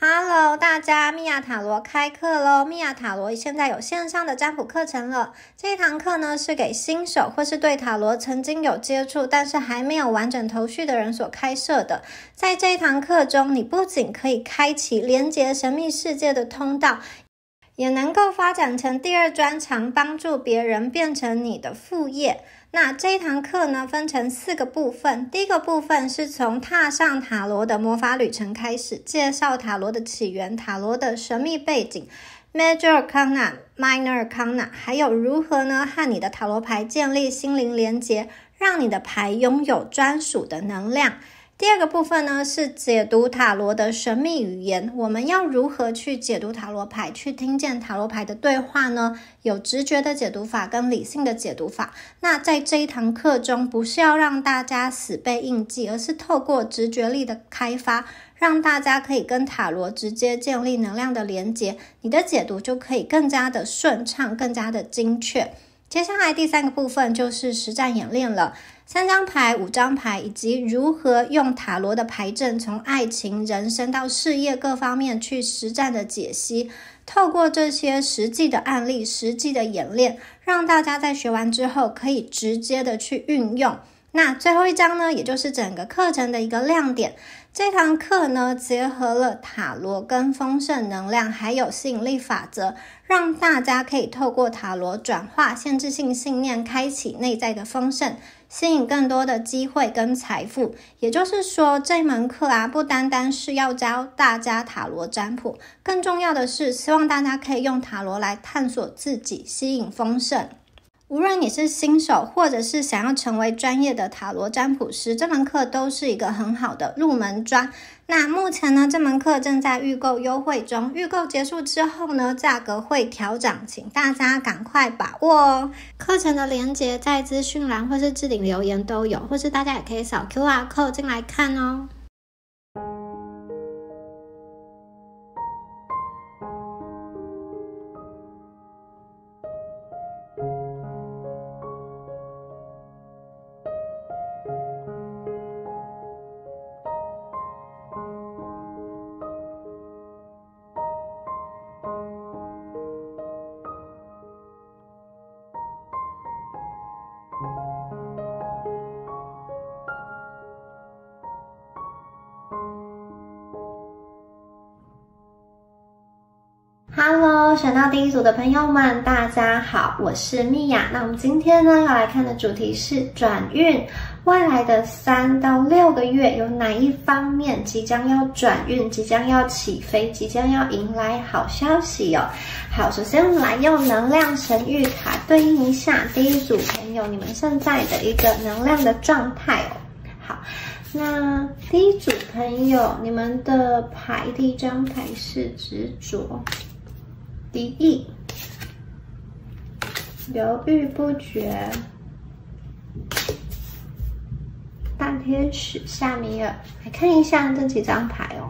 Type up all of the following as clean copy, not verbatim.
Hello， 大家，米娅塔罗开课咯！米娅塔罗现在有线上的占卜课程了。这一堂课呢，是给新手或是对塔罗曾经有接触，但是还没有完整头绪的人所开设的。在这一堂课中，你不仅可以开启连结神秘世界的通道，也能够发展成第二专长，帮助别人变成你的副业。那这一堂课呢，分成4个部分。第一个部分是从踏上塔罗的魔法旅程开始，介绍塔罗的起源、塔罗的神秘背景、Major Arcana、Minor Arcana， 还有如何呢和你的塔罗牌建立心灵连结，让你的牌拥有专属的能量。第二个部分呢，是解读塔罗的神秘语言。我们要如何去解读塔罗牌，去听见塔罗牌的对话呢？有直觉的解读法跟理性的解读法。那在这一堂课中，不是要让大家死背硬记，而是透过直觉力的开发，让大家可以跟塔罗直接建立能量的连结，你的解读就可以更加的顺畅，更加的精确。接下来第3个部分就是实战演练了，3张牌、5张牌，以及如何用塔罗的牌阵从爱情、人生到事业各方面去实战的解析。透过这些实际的案例、实际的演练，让大家在学完之后可以直接的去运用。那最后一章呢，也就是整个课程的一个亮点。这堂课呢，结合了塔罗跟丰盛能量，还有吸引力法则，让大家可以透过塔罗转化限制性信念，开启内在的丰盛，吸引更多的机会跟财富。也就是说，这门课啊，不单单是要教大家塔罗占卜，更重要的是希望大家可以用塔罗来探索自己，吸引丰盛。无论你是新手，或者是想要成为专业的塔罗占卜师，这门课都是一个很好的入门砖。那目前呢，这门课正在预购优惠中，预购结束之后呢，价格会调涨，请大家赶快把握哦。课程的连结在资讯栏或是置顶留言都有，或是大家也可以扫 QR code 进来看哦。Hello， 选到第一组的朋友们，大家好，我是米娅。那我们今天呢要来看的主题是转运，未来的3到6个月有哪一方面即将要转运，即将要起飞，即将要迎来好消息哦。好，首先我们来用能量神谕卡对应一下第一组朋友你们现在的一个能量的状态哦。好，那第一组朋友，你们的牌第一张牌是执着、敌意、犹豫不决、大天使、夏米尔。来看一下这几张牌哦。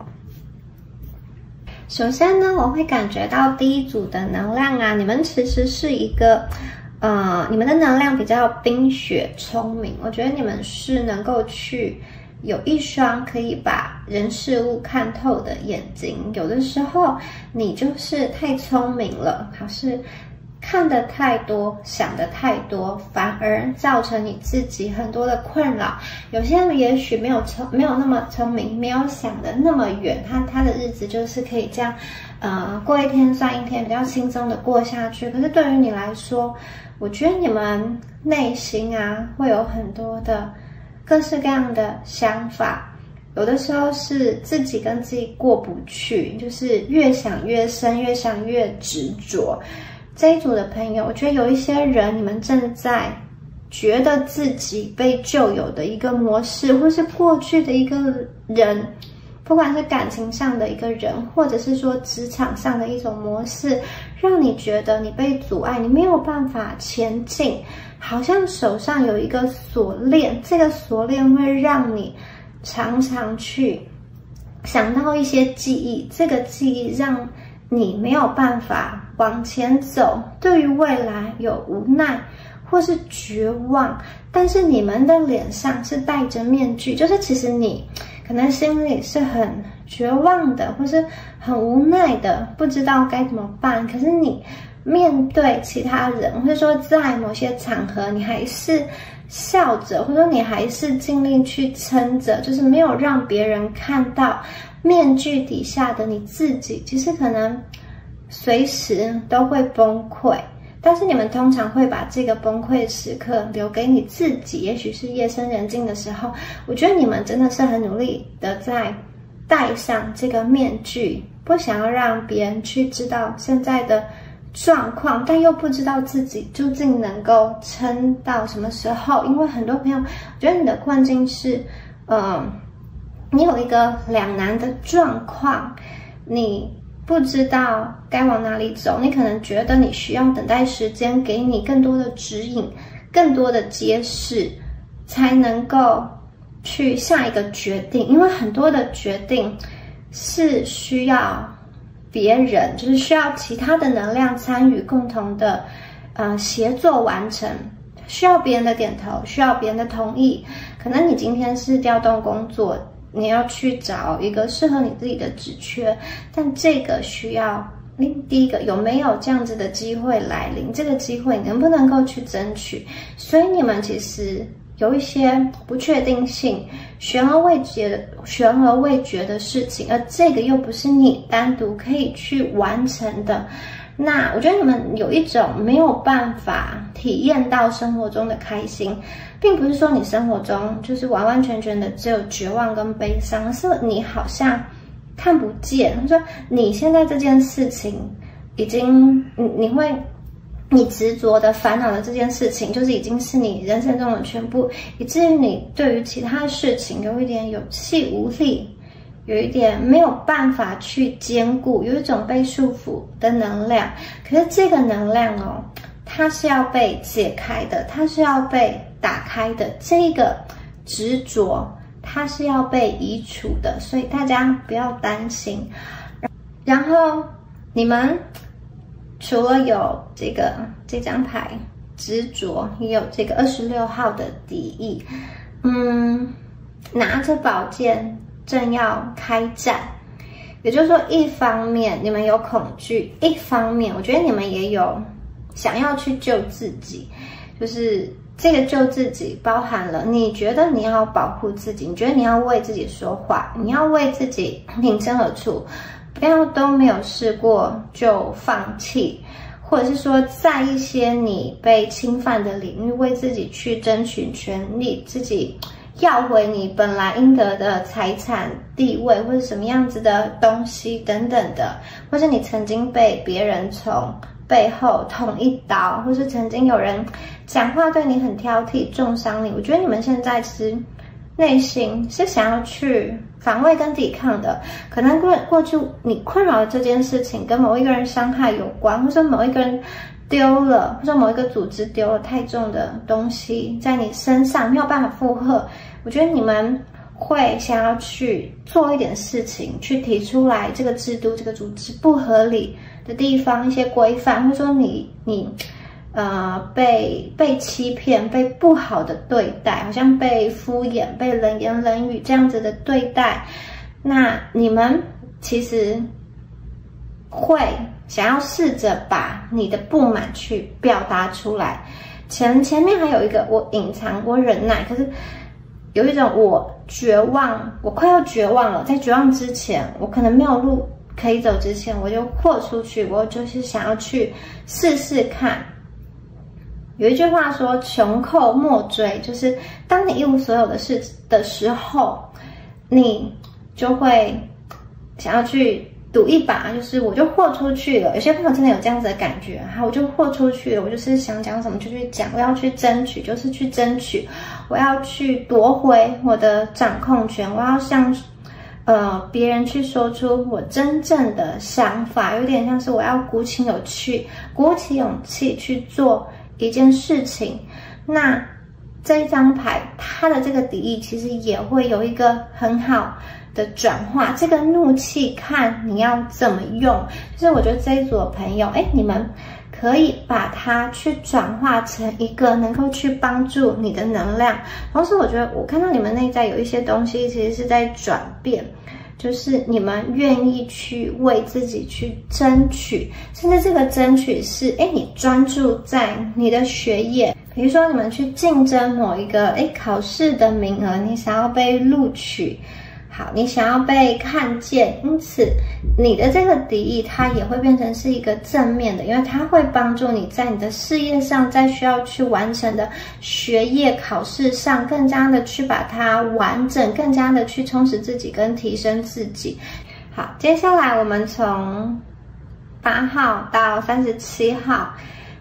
首先呢，我会感觉到第一组的能量啊，你们其实是一个你们的能量比较冰雪聪明，我觉得你们是能够去有一双可以把人事物看透的眼睛。有的时候你就是太聪明了，好是看得太多，想得太多，反而造成你自己很多的困扰。有些人也许没有那么聪明，没有想得那么远，他的日子就是可以这样过一天算一天，比较轻松的过下去。可是对于你来说，我觉得你们内心啊会有很多的各式各样的想法，有的时候是自己跟自己过不去，就是越想越深，越想越执着。这一组的朋友，我觉得有一些人，你们正在觉得自己被旧有的一个模式，或是过去的一个人，不管是感情上的一个人，或者是说职场上的一种模式，让你觉得你被阻碍，你没有办法前进，好像手上有一个锁链，这个锁链会让你常常去想到一些记忆，这个记忆让你没有办法往前走，对于未来有无奈或是绝望，但是你们的脸上是戴着面具，就是其实你可能心里是很绝望的，或是很无奈的，不知道该怎么办。可是你面对其他人，或者说在某些场合，你还是笑着，或者说你还是尽力去撑着，就是没有让别人看到面具底下的你自己，其实可能随时都会崩溃。但是你们通常会把这个崩溃时刻留给你自己，也许是夜深人静的时候。我觉得你们真的是很努力的在戴上这个面具，不想要让别人去知道现在的状况，但又不知道自己究竟能够撑到什么时候。因为很多朋友，我觉得你的困境是，你有一个两难的状况，你不知道该往哪里走，你可能觉得你需要等待时间给你更多的指引，更多的揭示，才能够去下一个决定。因为很多的决定是需要别人，就是需要其他的能量参与，共同的协作完成，需要别人的点头，需要别人的同意。可能你今天是调动工作，你要去找一个适合你自己的职缺，但这个需要第一个有没有这样子的机会来临，这个机会能不能够去争取。所以你们其实有一些不确定性，悬而未决的事情，而这个又不是你单独可以去完成的。那我觉得你们有一种没有办法体验到生活中的开心，并不是说你生活中就是完完全全的只有绝望跟悲伤，而是你好像看不见，说你现在这件事情已经你执着的烦恼的这件事情，就是已经是你人生中的全部，以至于你对于其他事情有一点有气无力，有一点没有办法去兼顾，有一种被束缚的能量。可是这个能量哦，它是要被解开的，它是要被打开的，这个执着它是要被移除的，所以大家不要担心。然后你们除了有这张牌执着，也有这个26号的敌意，拿着宝剑正要开战。也就是说，一方面你们有恐惧，一方面我觉得你们也有想要去救自己，就是这个救自己包含了你觉得你要保护自己，你觉得你要为自己说话，你要为自己挺身而出，不要都没有试过就放弃，或者是说在一些你被侵犯的领域为自己去争取权利，自己要回你本来应得的财产地位，或者什么样子的东西等等的，或者你曾经被别人从背后捅一刀，或是曾经有人讲话对你很挑剔，重伤你。我觉得你们现在其实内心是想要去防卫跟抵抗的，可能过去你困扰的这件事情跟某一个人伤害有关，或者某一个人丢了，或者某一个组织丢了太重的东西在你身上没有办法负荷。我觉得你们会想要去做一点事情，去提出来这个制度这个组织不合理的地方，一些规范，或者说你被欺骗，被不好的对待，好像被敷衍，被冷言冷语这样子的对待，那你们其实会想要试着把你的不满去表达出来。前面还有一个我隐藏，我忍耐，可是有一种我绝望，我快要绝望了，在绝望之前，我可能没有路可以走之前，我就豁出去，我就是想要去试试看。有一句话说穷寇莫追，就是当你一无所有的事的时候，你就会想要去赌一把，就是我就豁出去了。有些朋友真的有这样子的感觉，我就豁出去了，我就是想讲什么就去讲，我要去争取，就是去争取，我要去夺回我的掌控权，我要向别人去说出我真正的想法，有点像是我要鼓起勇气去做一件事情。那这一张牌它的这个敌意其实也会有一个很好的转化，这个怒气看你要怎么用。就是我觉得这一组的朋友，你们可以把它去转化成一个能够去帮助你的能量。同时我觉得我看到你们内在有一些东西其实是在转变，就是你们愿意去为自己去争取，甚至这个争取是你专注在你的学业，比如说你们去竞争某一个考试的名额，你想要被录取，好，你想要被看见，因此你的这个敌意它也会变成是一个正面的，因为它会帮助你在你的事业上，在需要去完成的学业考试上，更加的去把它完整，更加的去充实自己跟提升自己。好，接下来我们从8号到37号。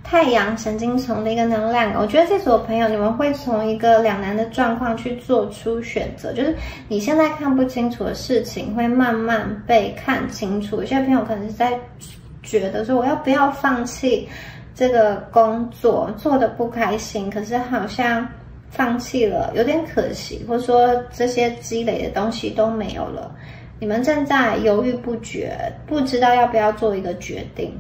太阳神经丛的一个能量，我觉得这组朋友你们会从一个两难的状况去做出选择，就是你现在看不清楚的事情会慢慢被看清楚。有些朋友可能是在觉得说我要不要放弃这个工作，做得不开心，可是好像放弃了有点可惜，或者说这些积累的东西都没有了，你们正在犹豫不决，不知道要不要做一个决定。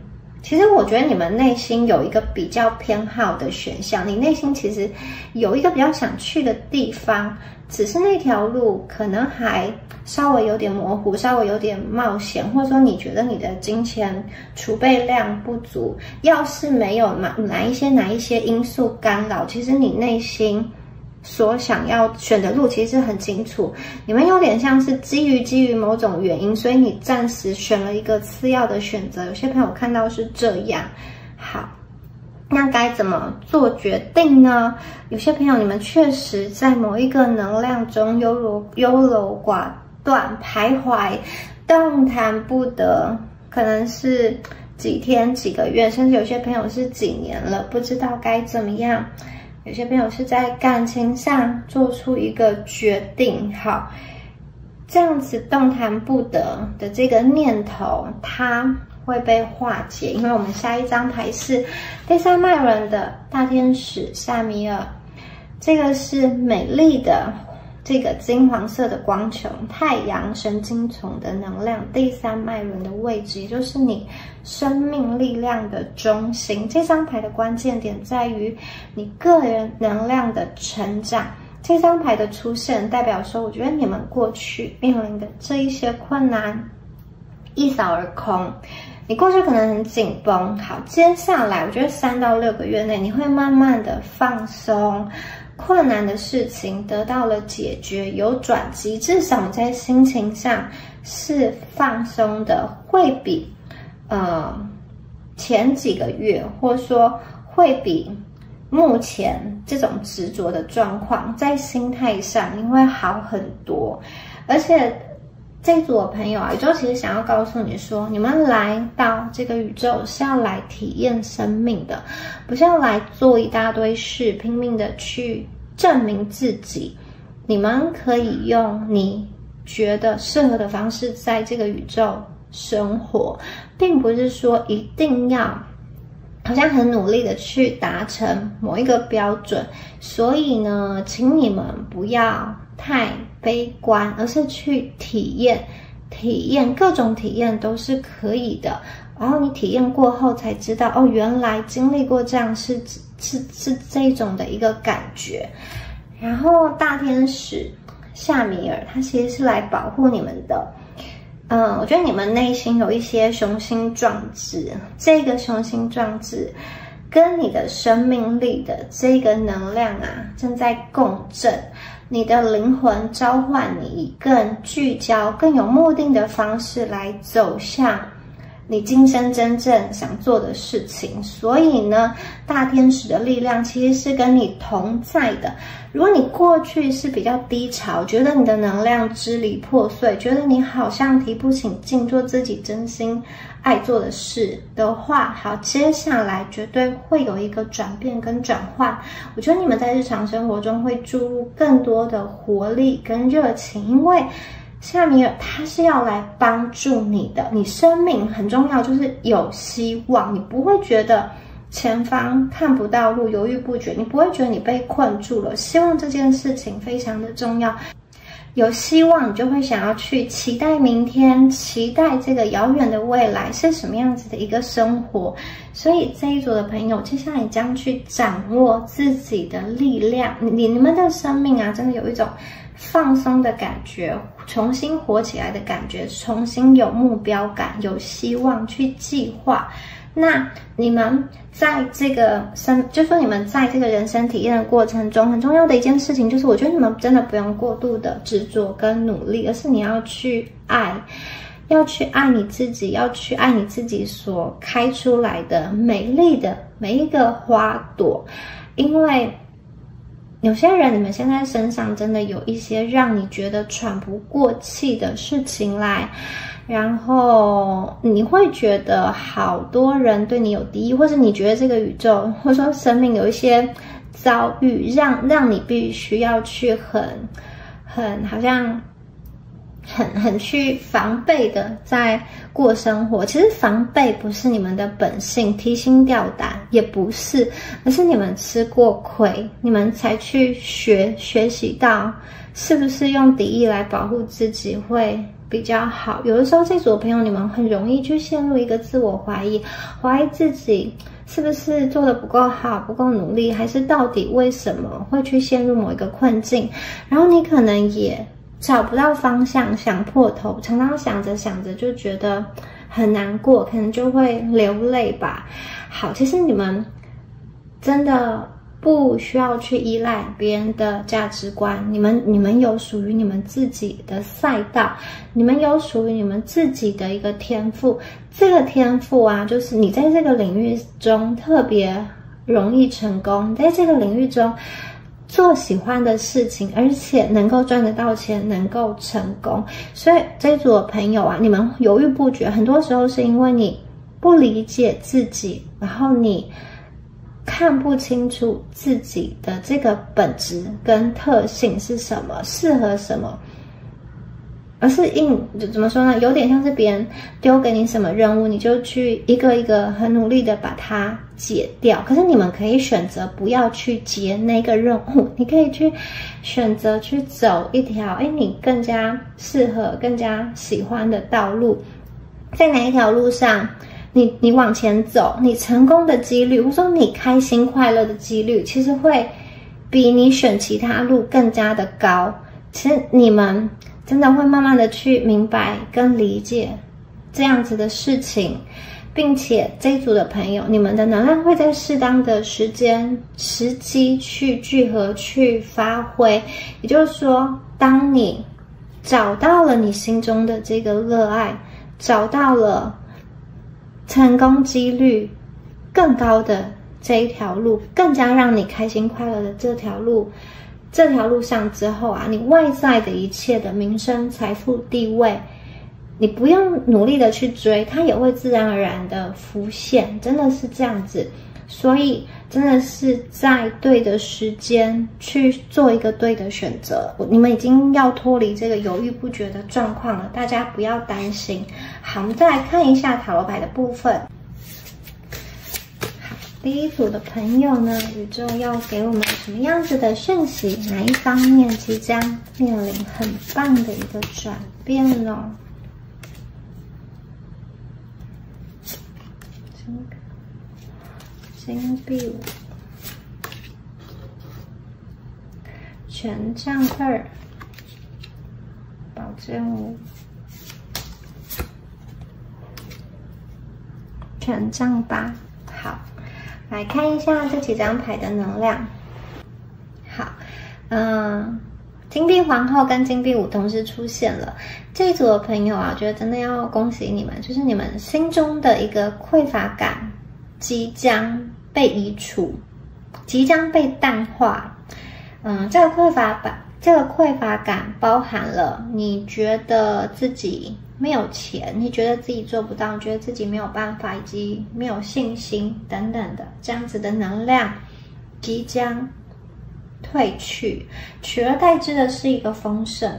其实我觉得你们内心有一个比较偏好的选项，你内心其实有一个比较想去的地方，只是那条路可能还稍微有点模糊，稍微有点冒险，或者说你觉得你的金钱储备量不足，要是没有哪一些因素干扰，其实你内心所想要选的路其实很清楚，你们有点像是基于某种原因，所以你暂时选了一个次要的选择。有些朋友看到是这样。好，那该怎么做决定呢？有些朋友你们确实在某一个能量中优柔寡断，徘徊，动弹不得，可能是几天几个月，甚至有些朋友是几年了，不知道该怎么样。有些朋友是在感情上做出一个决定，好，这样子动弹不得的这个念头，它会被化解，因为我们下一张牌是第3脉轮的大天使夏米尔，这个是美丽的这个金黄色的光球，太阳神经丛的能量，第3脉轮的位置，也就是你生命力量的中心。这张牌的关键点在于你个人能量的成长。这张牌的出现代表说，我觉得你们过去面临的这一些困难一扫而空。你过去可能很紧绷，好，接下来我觉得3到6个月内，你会慢慢的放松，困难的事情得到了解决，有转机，至少你在心情上是放松的，会比前几个月，或者说会比目前这种执着的状况，在心态上你会好很多。而且这组的朋友啊，宇宙其实想要告诉你说，你们来到这个宇宙是要来体验生命的，不是要来做一大堆事，拼命的去证明自己。你们可以用你觉得适合的方式在这个宇宙生活，并不是说一定要好像很努力的去达成某一个标准。所以呢，请你们不要太悲观，而是去体验各种体验都是可以的。然后你体验过后才知道，哦，原来经历过这样是这种的一个感觉。然后大天使夏米尔，他其实是来保护你们的。我觉得你们内心有一些雄心壮志，这个雄心壮志跟你的生命力的这个能量啊正在共振。你的灵魂召唤你以更聚焦、更有目的的方式来走向你今生真正想做的事情。所以呢，大天使的力量其实是跟你同在的。如果你过去是比较低潮，觉得你的能量支离破碎，觉得你好像提不起劲做自己真心爱做的事的话，好，接下来绝对会有一个转变跟转换。我觉得你们在日常生活中会注入更多的活力跟热情，因为夏米尔他是要来帮助你的。你生命很重要，就是有希望，你不会觉得前方看不到路，犹豫不决，你不会觉得你被困住了。希望这件事情非常的重要。有希望，你就会想要去期待明天，期待这个遥远的未来是什么样子的一个生活。所以这一组的朋友，接下来你将去掌握自己的力量，你们的生命啊，真的有一种放松的感觉，重新活起来的感觉，重新有目标感，有希望去计划。那你们在这个就说你们在这个人生体验的过程中，很重要的一件事情就是，我觉得你们真的不用过度的执着跟努力，而是你要去爱，要去爱你自己，要去爱你自己所开出来的美丽的每一个花朵。因为有些人，你们现在身上真的有一些让你觉得喘不过气的事情来，然后你会觉得好多人对你有敌意，或是你觉得这个宇宙或者说生命有一些遭遇，让你必须要去好像很去防备的在过生活。其实防备不是你们的本性，提心吊胆也不是，而是你们吃过亏，你们才去学习到是不是用敌意来保护自己会比较好。有的时候这组的朋友，你们很容易去陷入一个自我怀疑，怀疑自己是不是做得不够好，不够努力，还是到底为什么会去陷入某一个困境，然后你可能也找不到方向，想破头，常常想着想着就觉得很难过，可能就会流泪吧。好，其实你们真的不需要去依赖别人的价值观，你们有属于你们自己的赛道，你们有属于你们自己的一个天赋。这个天赋啊，就是你在这个领域中特别容易成功，在这个领域中做喜欢的事情，而且能够赚得到钱，能够成功。所以这一组的朋友啊，你们犹豫不决，很多时候是因为你不理解自己，然后你看不清楚自己的这个本质跟特性是什么，适合什么，而是怎么说呢？有点像是别人丢给你什么任务，你就去一个一个很努力的把它解掉。可是你们可以选择不要去接那个任务，你可以去选择去走一条你更加适合、更加喜欢的道路。在哪一条路上，你往前走，你成功的几率，或者说你开心快乐的几率，其实会比你选其他路更加的高。其实你们真的会慢慢的去明白跟理解这样子的事情，并且这一组的朋友，你们的能量会在适当的时机去聚合、去发挥。也就是说，当你找到了你心中的这个热爱，找到了成功几率更高的这一条路，更加让你开心快乐的这条路上之后啊，你外在的一切的名声、财富、地位，你不用努力的去追，它也会自然而然的浮现，真的是这样子。所以真的是在对的时间去做一个对的选择。你们已经要脱离这个犹豫不决的状况了，大家不要担心。好，我们再来看一下塔罗牌的部分。第一组的朋友呢，宇宙要给我们什么样子的讯息？哪一方面即将面临很棒的一个转变哦？金币五，权杖2，宝剑5，权杖8。好，来看一下这几张牌的能量。好，金币皇后跟金币5同时出现了。这一组的朋友啊，我觉得真的要恭喜你们，就是你们心中的一个匮乏感即将被移除，即将被淡化。这个匮乏感包含了你觉得自己没有钱，你觉得自己做不到，觉得自己没有办法，以及没有信心等等的这样子的能量即将退去，取而代之的是一个丰盛。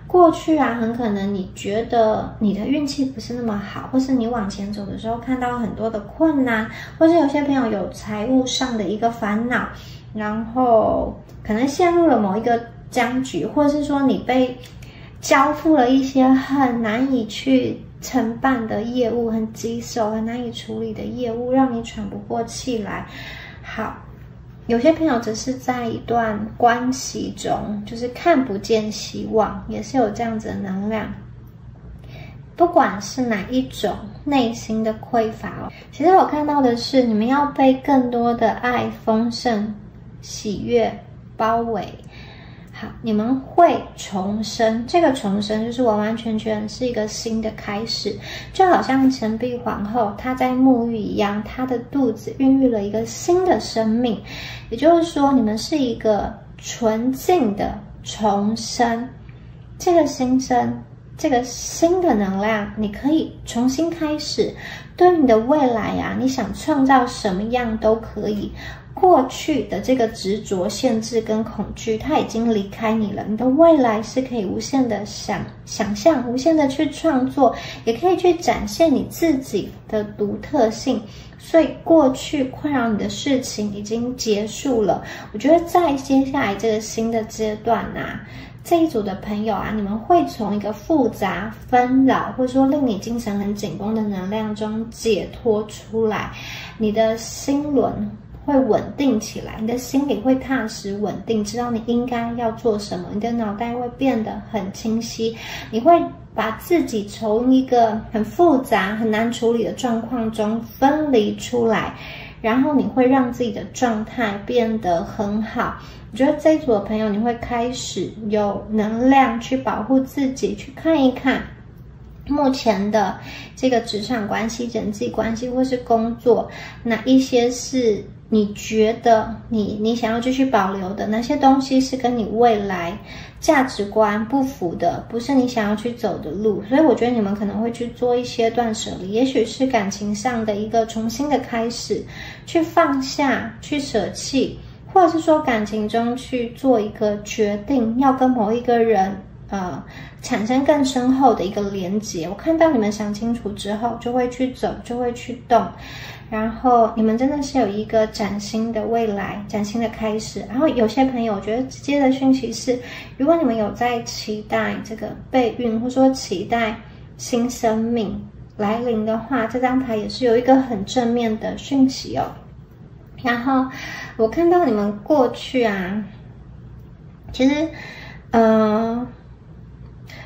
过去啊，很可能你觉得你的运气不是那么好，或是你往前走的时候看到很多的困难，或是有些朋友有财务上的一个烦恼，然后可能陷入了某一个僵局，或者是说你被交付了一些很难以去承办的业务，很棘手、很难以处理的业务，让你喘不过气来。好，有些朋友只是在一段关系中，就是看不见希望，也是有这样子的能量。不管是哪一种内心的匮乏哦，其实我看到的是，你们要被更多的爱、丰盛、喜悦包围。好，你们会重生，这个重生就是完完全全是一个新的开始，就好像钱币皇后她在沐浴一样，她的肚子孕育了一个新的生命，也就是说，你们是一个纯净的重生，这个新生，这个新的能量，你可以重新开始。对于你的未来啊，你想创造什么样都可以。过去的这个执着、限制跟恐惧，它已经离开你了。你的未来是可以无限的想象，无限的去创作，也可以去展现你自己的独特性。所以过去困扰你的事情已经结束了。我觉得在接下来这个新的阶段啊，这一组的朋友啊，你们会从一个复杂、纷扰，或者说令你精神很紧绷的能量中解脱出来，你的心轮会稳定起来，你的心里会踏实稳定，知道你应该要做什么，你的脑袋会变得很清晰，你会把自己从一个很复杂、很难处理的状况中分离出来，然后你会让自己的状态变得很好。我觉得这一组的朋友，你会开始有能量去保护自己，去看一看目前的这个职场关系、人际关系或是工作，哪一些是你觉得你想要继续保留的，哪些东西是跟你未来价值观不符的，不是你想要去走的路。所以我觉得你们可能会去做一些断舍离，也许是感情上的一个重新的开始，去放下，去舍弃，或者是说感情中去做一个决定，要跟某一个人产生更深厚的一个连结。我看到你们想清楚之后，就会去走，就会去动，然后你们真的是有一个崭新的未来，崭新的开始。然后有些朋友，我觉得直接的讯息是，如果你们有在期待这个备孕，或者说期待新生命来临的话，这张牌也是有一个很正面的讯息哦。然后我看到你们过去啊，其实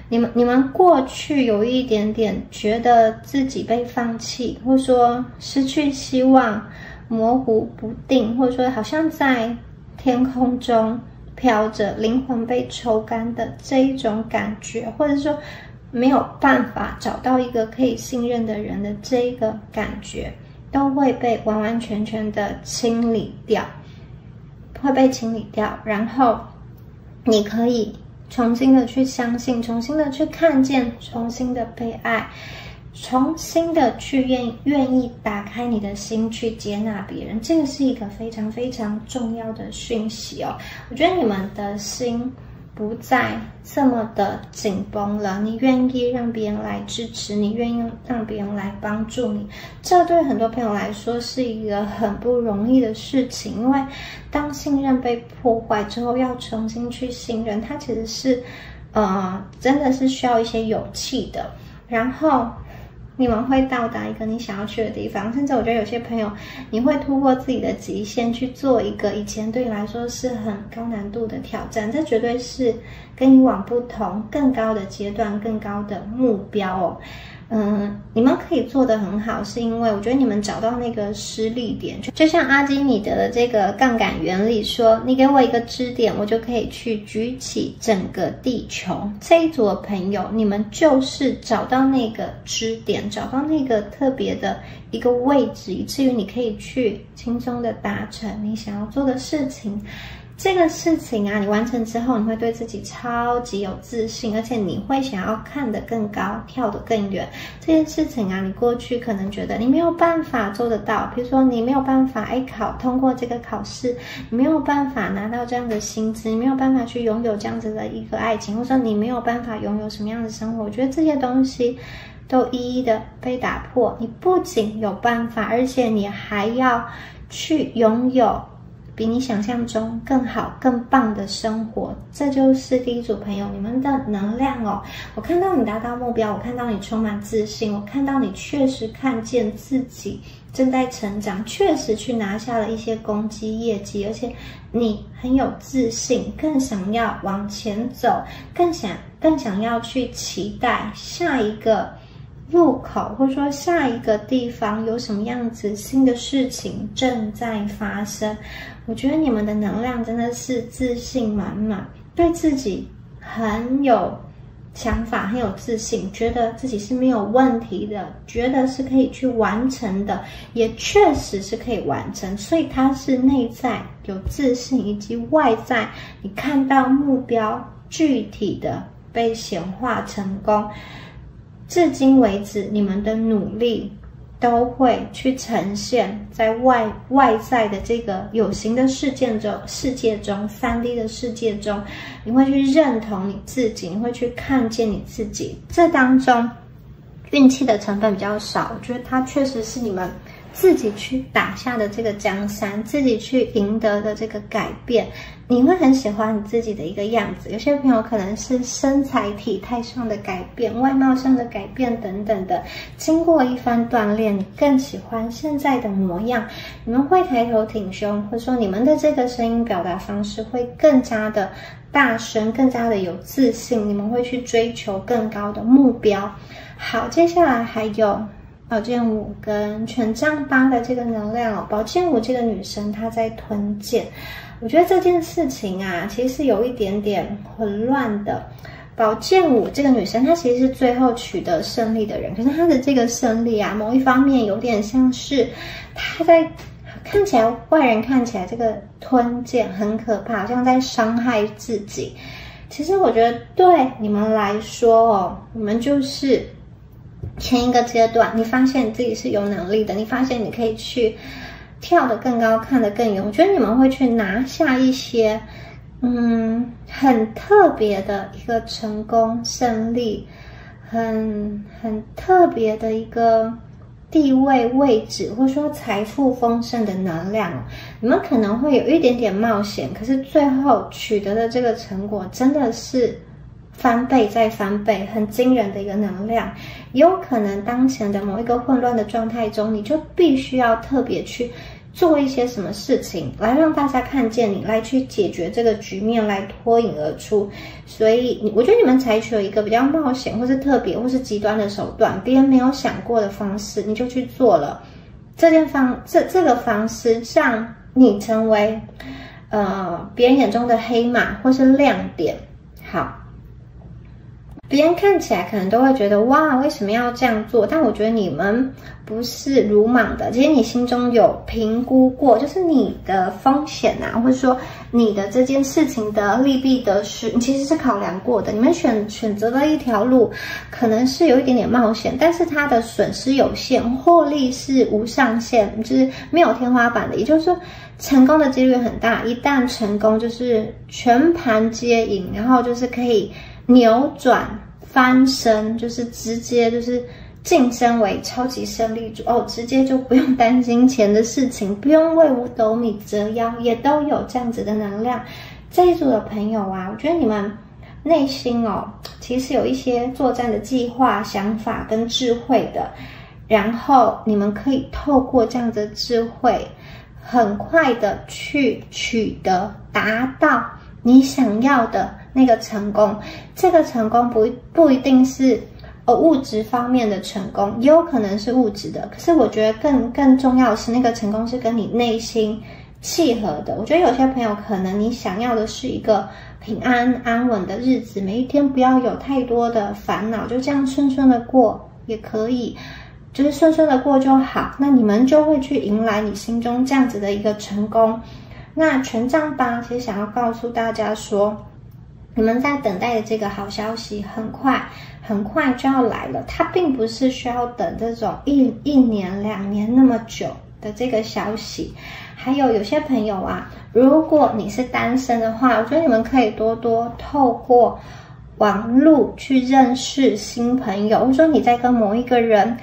你们过去有一点点觉得自己被放弃，或者说失去希望，模糊不定，或者说好像在天空中飘着，灵魂被抽干的这一种感觉，或者说没有办法找到一个可以信任的人的这一个感觉，都会被完完全全的清理掉，会被清理掉。然后你可以重新的去相信，重新的去看见，重新的被爱，重新的去愿意打开你的心去接纳别人。这个是一个非常非常重要的讯息哦。我觉得你们的心不再这么的紧绷了，你愿意让别人来支持你，愿意让别人来帮助你，这对很多朋友来说是一个很不容易的事情。因为当信任被破坏之后，要重新去信任，它其实是真的是需要一些勇气的。然后你们会到达一个你想要去的地方，甚至我觉得有些朋友，你会突破自己的极限去做一个以前对你来说是很高难度的挑战，这绝对是跟以往不同，更高的阶段，更高的目标哦。你们可以做得很好，是因为我觉得你们找到那个施力点，就像阿基米德的这个杠杆原理说，你给我一个支点，我就可以去举起整个地球。这一组的朋友，你们就是找到那个支点，找到那个特别的一个位置，以至于你可以去轻松的达成你想要做的事情。这个事情啊，你完成之后，你会对自己超级有自信，而且你会想要看得更高，跳得更远。这件事情啊，你过去可能觉得你没有办法做得到，比如说你没有办法通过这个考试，你没有办法拿到这样的薪资，你没有办法去拥有这样子的一个爱情，或者说你没有办法拥有什么样的生活。我觉得这些东西都一一的被打破。你不仅有办法，而且你还要去拥有比你想象中更好、更棒的生活。这就是第一组朋友你们的能量哦。我看到你达到目标，我看到你充满自信，我看到你确实看见自己正在成长，确实去拿下了一些攻击业绩，而且你很有自信，更想要往前走，更想要去期待下一个入口，或者说下一个地方有什么样子新的事情正在发生。我觉得你们的能量真的是自信满满，对自己很有想法，很有自信，觉得自己是没有问题的，觉得是可以去完成的，也确实是可以完成。所以它是内在有自信，以及外在你看到目标具体的被显化成功。至今为止，你们的努力都会去呈现在外在的这个有形的世界中 3D 的世界中，你会去认同你自己，你会去看见你自己。这当中运气的成分比较少，我觉得它确实是你们自己去打下的这个江山，自己去赢得的这个改变。你会很喜欢你自己的一个样子，有些朋友可能是身材体态上的改变，外貌上的改变等等的，经过一番锻炼，你更喜欢现在的模样。你们会抬头挺胸，或者说你们的这个声音表达方式会更加的大声，更加的有自信，你们会去追求更高的目标。好，接下来还有宝剑5跟权杖8的这个能量哦。宝剑5这个女生她在吞剑，我觉得这件事情啊，其实是有一点点混乱的。宝剑5这个女生，她其实是最后取得胜利的人，可是她的这个胜利啊，某一方面有点像是她在看起来，外人看起来这个吞剑很可怕，好像在伤害自己。其实我觉得对你们来说哦，你们就是前一个阶段，你发现你自己是有能力的，你发现你可以去跳得更高，看得更远。我觉得你们会去拿下一些很特别的一个成功胜利，很特别的一个地位位置，或者说财富丰盛的能量。你们可能会有一点点冒险，可是最后取得的这个成果真的是翻倍再翻倍，很惊人的一个能量。也有可能当前的某一个混乱的状态中，你就必须要特别去做一些什么事情，来让大家看见你，来去解决这个局面，来脱颖而出。所以我觉得你们采取了一个比较冒险，或是特别，或是极端的手段，别人没有想过的方式，你就去做了。这个方式让你成为别人眼中的黑马或是亮点。好，别人看起来可能都会觉得哇，为什么要这样做？但我觉得你们不是鲁莽的，其实你心中有评估过，就是你的风险啊，或者说你的这件事情的利弊得失，你其实是考量过的。你们选择了一条路，可能是有一点点冒险，但是它的损失有限，获利是无上限，就是没有天花板的。也就是说，成功的几率很大，一旦成功就是全盘皆赢，然后就是可以扭转翻身，就是直接就是晋升为超级胜利组哦，直接就不用担心钱的事情，不用为五斗米折腰，也都有这样子的能量。这一组的朋友啊，我觉得你们内心哦，其实有一些作战的计划、想法跟智慧的，然后你们可以透过这样子的智慧，很快的去取得达到你想要的那个成功。这个成功不一定是物质方面的成功，也有可能是物质的。可是我觉得更重要的是，那个成功是跟你内心契合的。我觉得有些朋友可能你想要的是一个平安安稳的日子，每一天不要有太多的烦恼，就这样顺顺的过也可以，就是顺顺的过就好。那你们就会去迎来你心中这样子的一个成功。那权杖8其实想要告诉大家说，你们在等待的这个好消息很快就要来了，它并不是需要等这种一年2年那么久的这个消息。还有些朋友啊，如果你是单身的话，我觉得你们可以多多透过网络去认识新朋友，或者说你在跟某一个人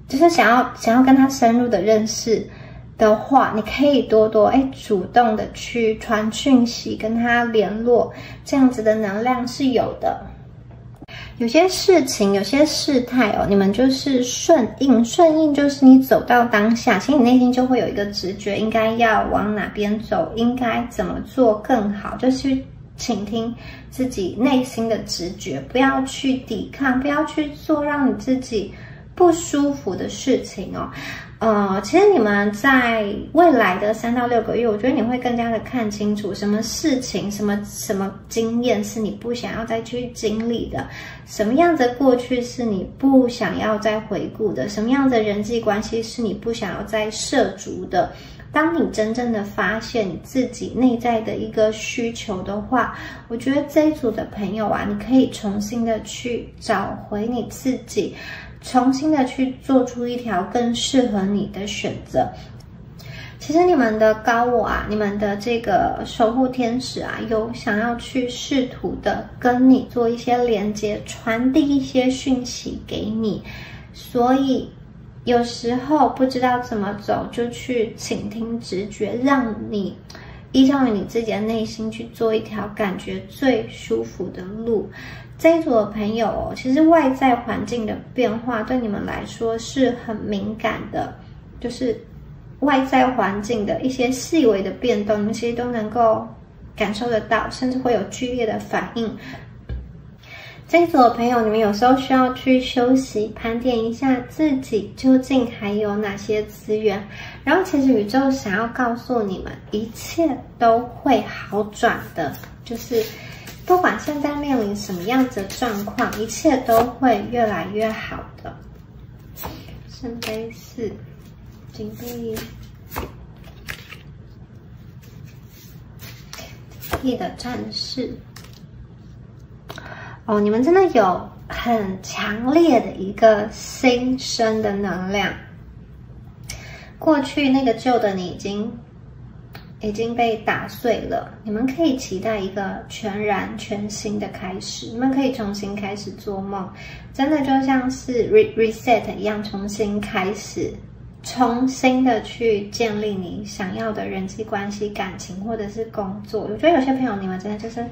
就是想要跟他深入的认识，的话，你可以多多主动的去传讯息跟他联络，这样子的能量是有的。有些事情，有些事态你们就是顺应就是你走到当下，其实你内心就会有一个直觉，应该要往哪边走，应该怎么做更好，就去倾听自己内心的直觉，不要去抵抗，不要去做让你自己不舒服的事情其实你们在未来的3到6个月，我觉得你会更加的看清楚什么事情、什么经验是你不想要再去经历的，什么样子的过去是你不想要再回顾的，什么样子的人际关系是你不想要再涉足的。当你真正的发现你自己内在的一个需求的话，我觉得这一组的朋友你可以重新的去找回你自己，重新的去做出一条更适合你的选择。其实你们的高我你们的这个守护天使有想要去试图的跟你做一些连接，传递一些讯息给你，所以有时候不知道怎么走，就去倾听直觉，让你依照你自己的内心去做一条感觉最舒服的路。这一组的朋友其实外在环境的变化对你们来说是很敏感的，就是外在环境的一些细微的变动，你们其实都能够感受得到，甚至会有剧烈的反应。这一组的朋友，你们有时候需要去休息，盘点一下自己究竟还有哪些资源，然后其实宇宙想要告诉你们，一切都会好转的，就是不管现在面临什么样子的状况，一切都会越来越好的。圣杯4，金杯1，地的战士。你们真的有很强烈的一个新生的能量。过去那个旧的你已经被打碎了，你们可以期待一个全然全新的开始，你们可以重新开始做梦，真的就像是 reset 一样，重新开始，重新的去建立你想要的人际关系、感情或者是工作。我觉得有些朋友你们真的就是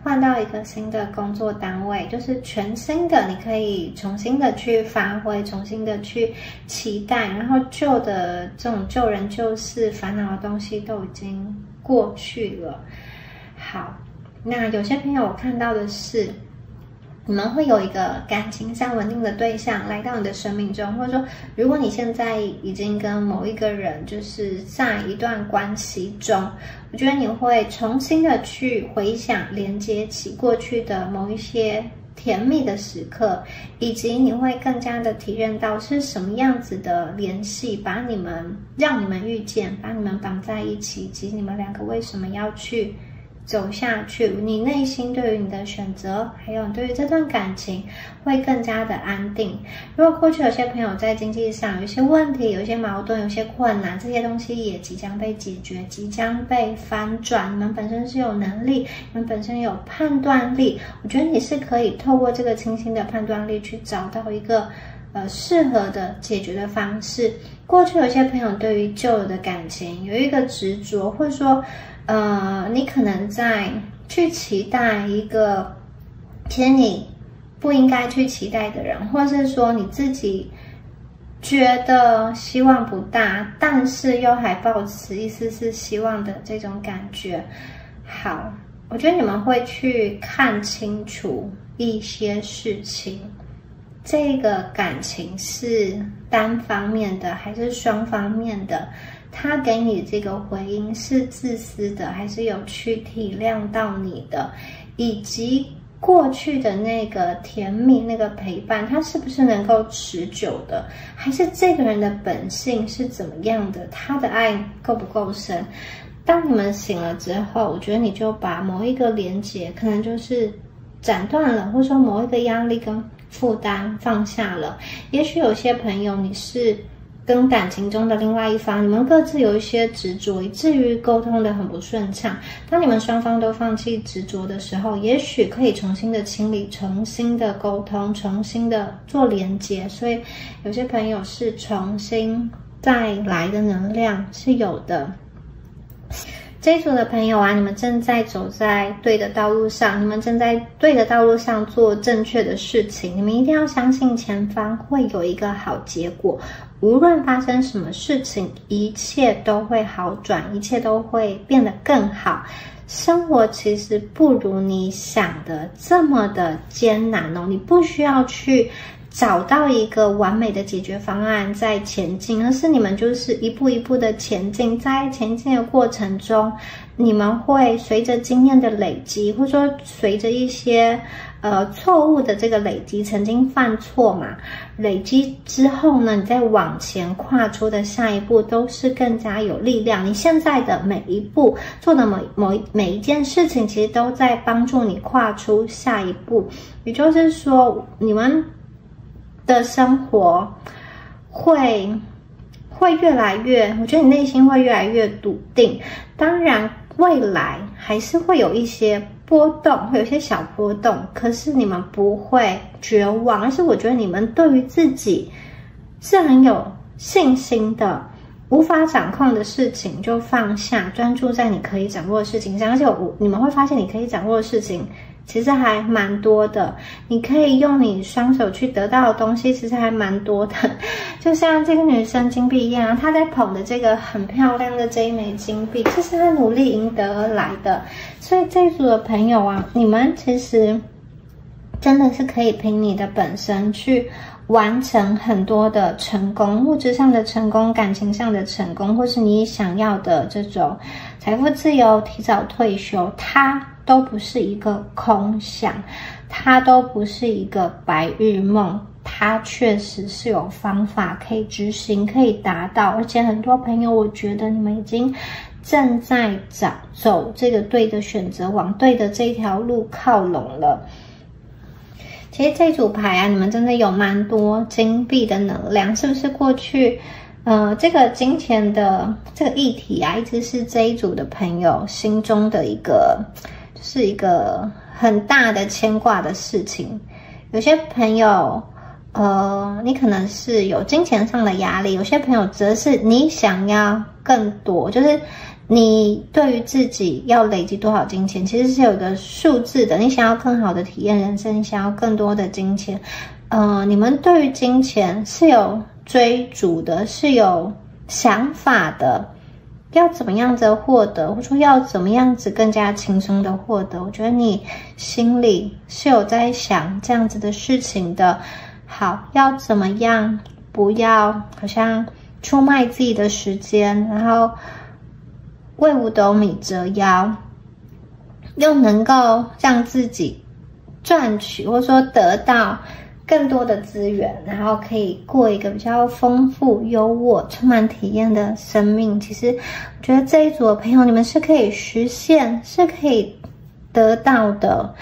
换到一个新的工作单位，就是全新的，你可以重新的去发挥，重新的去期待，然后旧的这种旧人旧事烦恼的东西都已经过去了。好，那有些朋友我看到的是你们会有一个感情上稳定的对象来到你的生命中，或者说如果你现在已经跟某一个人就是在一段关系中，我觉得你会重新的去回想连接起过去的某一些甜蜜的时刻，以及你会更加的体验到是什么样子的联系让你们遇见，把你们绑在一起，以及你们两个为什么要去走下去，你内心对于你的选择，还有对于这段感情会更加的安定。如果过去有些朋友在经济上有一些问题，有一些矛盾，有一些困难，这些东西也即将被解决，即将被翻转。你们本身是有能力，你们本身有判断力，我觉得你是可以透过这个清晰的判断力去找到一个适合的解决的方式。过去有些朋友对于旧的感情有一个执着，或者说你可能在去期待一个其实你不应该去期待的人，或是说你自己觉得希望不大，但是又还抱持一丝丝希望的这种感觉。好，我觉得你们会去看清楚一些事情，这个感情是单方面的还是双方面的，他给你这个回应是自私的还是有去体谅到你的，以及过去的那个甜蜜那个陪伴，它是不是能够持久的，还是这个人的本性是怎么样的，他的爱够不够深。当你们醒了之后，我觉得你就把某一个连结可能就是斩断了，或者说某一个压力跟负担放下了。也许有些朋友你是跟感情中的另外一方，你们各自有一些执着，以至于沟通的很不顺畅。当你们双方都放弃执着的时候，也许可以重新的清理，重新的沟通，重新的做连接。所以有些朋友是重新带来的能量是有的。这一组的朋友啊，你们正在走在对的道路上，你们正在对的道路上做正确的事情，你们一定要相信前方会有一个好结果，无论发生什么事情，一切都会好转，一切都会变得更好。生活其实不如你想的这么的艰难哦，你不需要去找到一个完美的解决方案在前进，而是你们就是一步一步的前进，在前进的过程中，你们会随着经验的累积，或者说随着一些错误的这个累积，曾经犯错嘛，累积之后呢，你再往前跨出的下一步都是更加有力量。你现在的每一步做的每一件事情，其实都在帮助你跨出下一步。也就是说，你们的生活会越来越，我觉得你内心会越来越笃定。当然，未来还是会有一些波动，会有一些小波动，可是你们不会绝望，而是我觉得你们对于自己是很有信心的。无法掌控的事情就放下，专注在你可以掌握的事情上。而且你们会发现，你可以掌握的事情其实还蛮多的，你可以用你双手去得到的东西其实还蛮多的。就像这个女生金币一样，她在捧的这个很漂亮的这一枚金币，这是她努力赢得而来的。所以这一组的朋友啊，你们其实真的是可以凭你的本身去完成很多的成功，物质上的成功，感情上的成功，或是你想要的这种财富自由、提早退休，它都不是一个空想，它都不是一个白日梦，它确实是有方法可以执行，可以达到。而且很多朋友，我觉得你们已经正在走这个对的选择，往对的这条路靠拢了。其实这组牌啊，你们真的有蛮多金币的能量，是不是过去这个金钱的这个议题啊，一直是这一组的朋友心中的一个就是一个很大的牵挂的事情。有些朋友你可能是有金钱上的压力，有些朋友则是你想要更多，就是你对于自己要累积多少金钱，其实是有个数字的。你想要更好的体验人生，你想要更多的金钱，你们对于金钱是有追逐的，是有想法的，要怎么样子获得，或者说要怎么样子更加轻松的获得。我觉得你心里是有在想这样子的事情的。好，要怎么样不要好像出卖自己的时间，然后为五斗米折腰，又能够让自己赚取或者说得到更多的资源，然后可以过一个比较丰富、优渥、充满体验的生命。其实我觉得这一组的朋友，你们是可以实现，是可以得到的。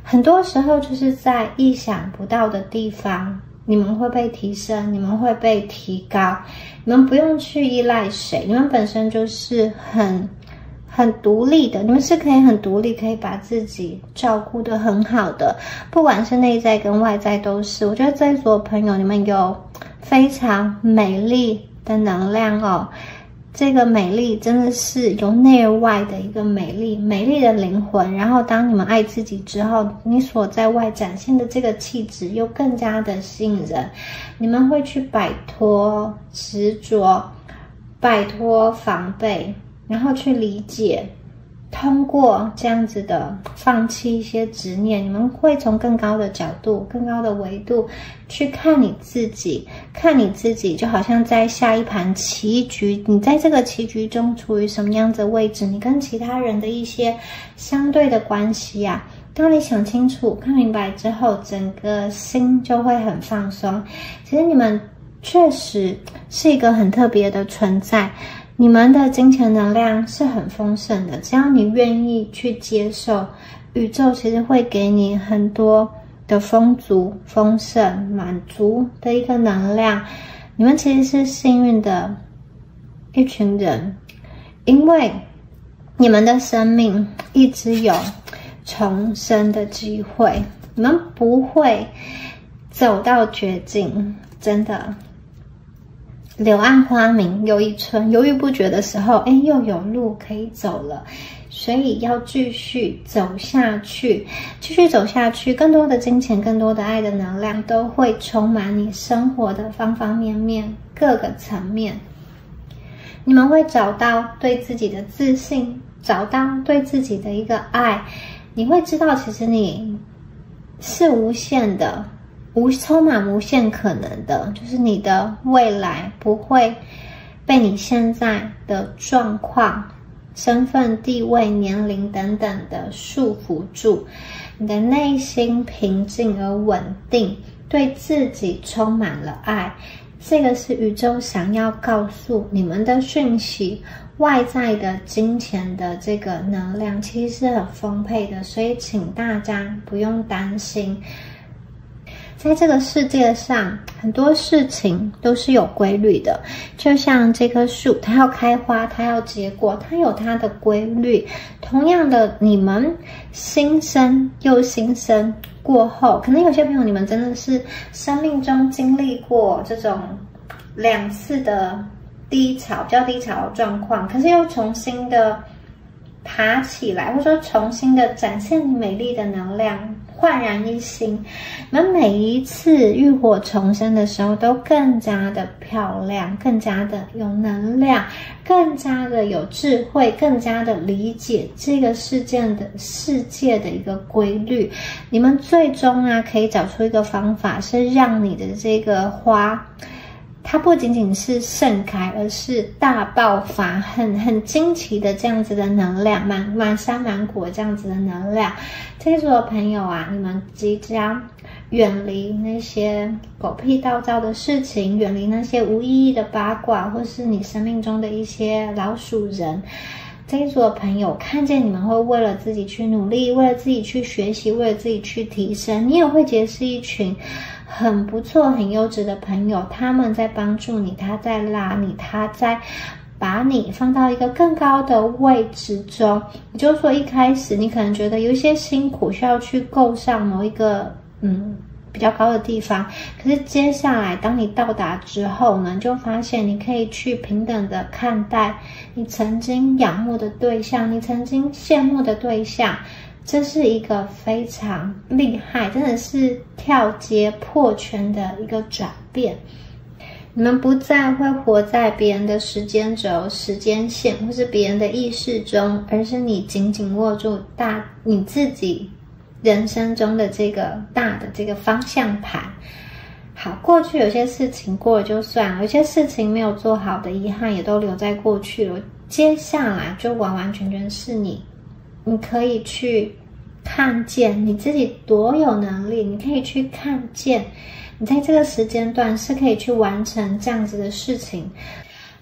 很多时候就是在意想不到的地方，你们会被提升，你们会被提高，你们不用去依赖谁，你们本身就是很独立的，你们是可以很独立，可以把自己照顾得很好的，不管是内在跟外在都是。我觉得这一组的朋友，你们有非常美丽的能量哦。这个美丽真的是由内而外的一个美丽的灵魂，然后当你们爱自己之后，你所在外展现的这个气质又更加的吸引人。你们会去摆脱执着，摆脱防备，然后去理解，通过这样子的放弃一些执念，你们会从更高的角度、更高的维度去看你自己，就好像在下一盘棋局，你在这个棋局中处于什么样子的位置，你跟其他人的一些相对的关系啊。当你想清楚、看明白之后，整个心就会很放松。其实你们确实是一个很特别的存在。你们的金钱能量是很丰盛的，只要你愿意去接受，宇宙其实会给你很多的丰足、丰盛、满足的一个能量。你们其实是幸运的一群人，因为你们的生命一直有重生的机会，你们不会走到绝境，真的。柳暗花明又一村，犹豫不决的时候，又有路可以走了。所以要继续走下去，继续走下去，更多的金钱，更多的爱的能量都会充满你生活的方方面面，各个层面。你们会找到对自己的自信，找到对自己的一个爱。你会知道，其实你是无限的，充满无限可能的，就是你的未来不会被你现在的状况、身份、地位、年龄等等的束缚住，你的内心平静而稳定，对自己充满了爱。这个是宇宙想要告诉你们的讯息。外在的金钱的这个能量其实是很丰沛的，所以请大家不用担心。在这个世界上，很多事情都是有规律的，就像这棵树，它要开花，它要结果，它有它的规律。同样的，你们新生又新生过后，可能有些朋友你们真的是生命中经历过这种2次的低潮，比较低潮的状况，可是又重新的爬起来，或者说重新的展现你美丽的能量，焕然一新。你们每一次浴火重生的时候都更加的漂亮，更加的有能量，更加的有智慧，更加的理解这个世界的一个规律。你们最终可以找出一个方法，是让你的这个花它不仅仅是盛开，而是大爆发，很惊奇的这样子的能量，满山满谷这样子的能量。这一组的朋友你们即将远离那些狗屁倒灶的事情，远离那些无意义的八卦，或是你生命中的一些老鼠人。这一组的朋友看见你们会为了自己去努力，为了自己去学习，为了自己去提升，你也会结识一群很不错、很优质的朋友，他们在帮助你，他在拉你，他在把你放到一个更高的位置中。也就是说，一开始你可能觉得有一些辛苦，需要去够上某一个比较高的地方，可是接下来当你到达之后呢，就发现你可以去平等的看待你曾经仰慕的对象，你曾经羡慕的对象。这是一个非常厉害，真的是跳阶破圈的一个转变。你们不再会活在别人的时间轴、时间线，或是别人的意识中，而是你紧紧握住你自己人生中的这个大的这个方向盘。好，过去有些事情过了就算了，有些事情没有做好的遗憾也都留在过去了。接下来就完完全全是你可以去看见你自己多有能力，你可以去看见你在这个时间段是可以去完成这样子的事情。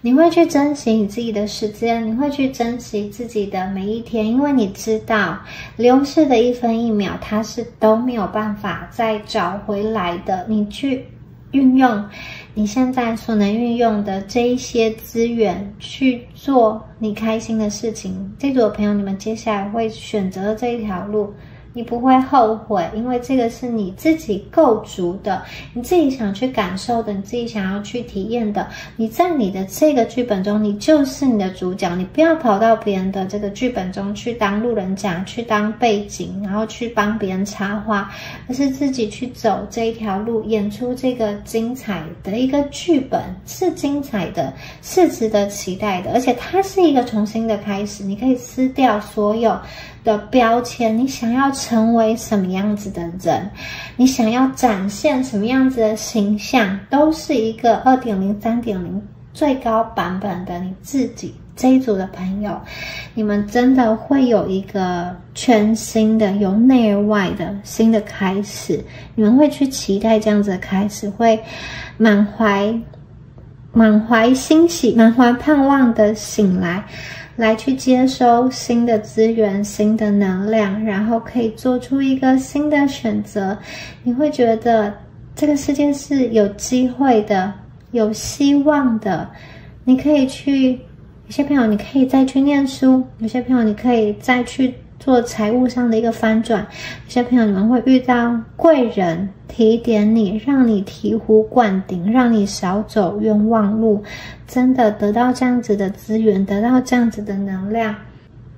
你会去珍惜你自己的时间，你会去珍惜自己的每一天，因为你知道流逝的1分1秒它是都没有办法再找回来的。你去运用你现在所能运用的这一些资源去做你开心的事情。这组的朋友，你们接下来会选择这一条路，你不会后悔，因为这个是你自己构筑的，你自己想去感受的，你自己想要去体验的。你在你的这个剧本中，你就是你的主角，你不要跑到别人的这个剧本中去当路人甲，去当背景，然后去帮别人插花，而是自己去走这一条路，演出这个精彩的一个剧本，是精彩的，是值得期待的，而且它是一个重新的开始。你可以撕掉所有的标签，你想要成为什么样子的人，你想要展现什么样子的形象，都是一个 2.0、3.0 最高版本的你自己。这一组的朋友，你们真的会有一个全新的由内而外的新的开始，你们会去期待这样子的开始，会满怀欣喜、满怀盼望的醒来去接收新的资源、新的能量，然后可以做出一个新的选择。你会觉得这个世界是有机会的，有希望的。你可以去，有些朋友你可以再去念书，有些朋友你可以再去做财务上的一个翻转。有些朋友你们会遇到贵人提点你，让你醍醐灌顶，让你少走冤枉路，真的得到这样子的资源，得到这样子的能量，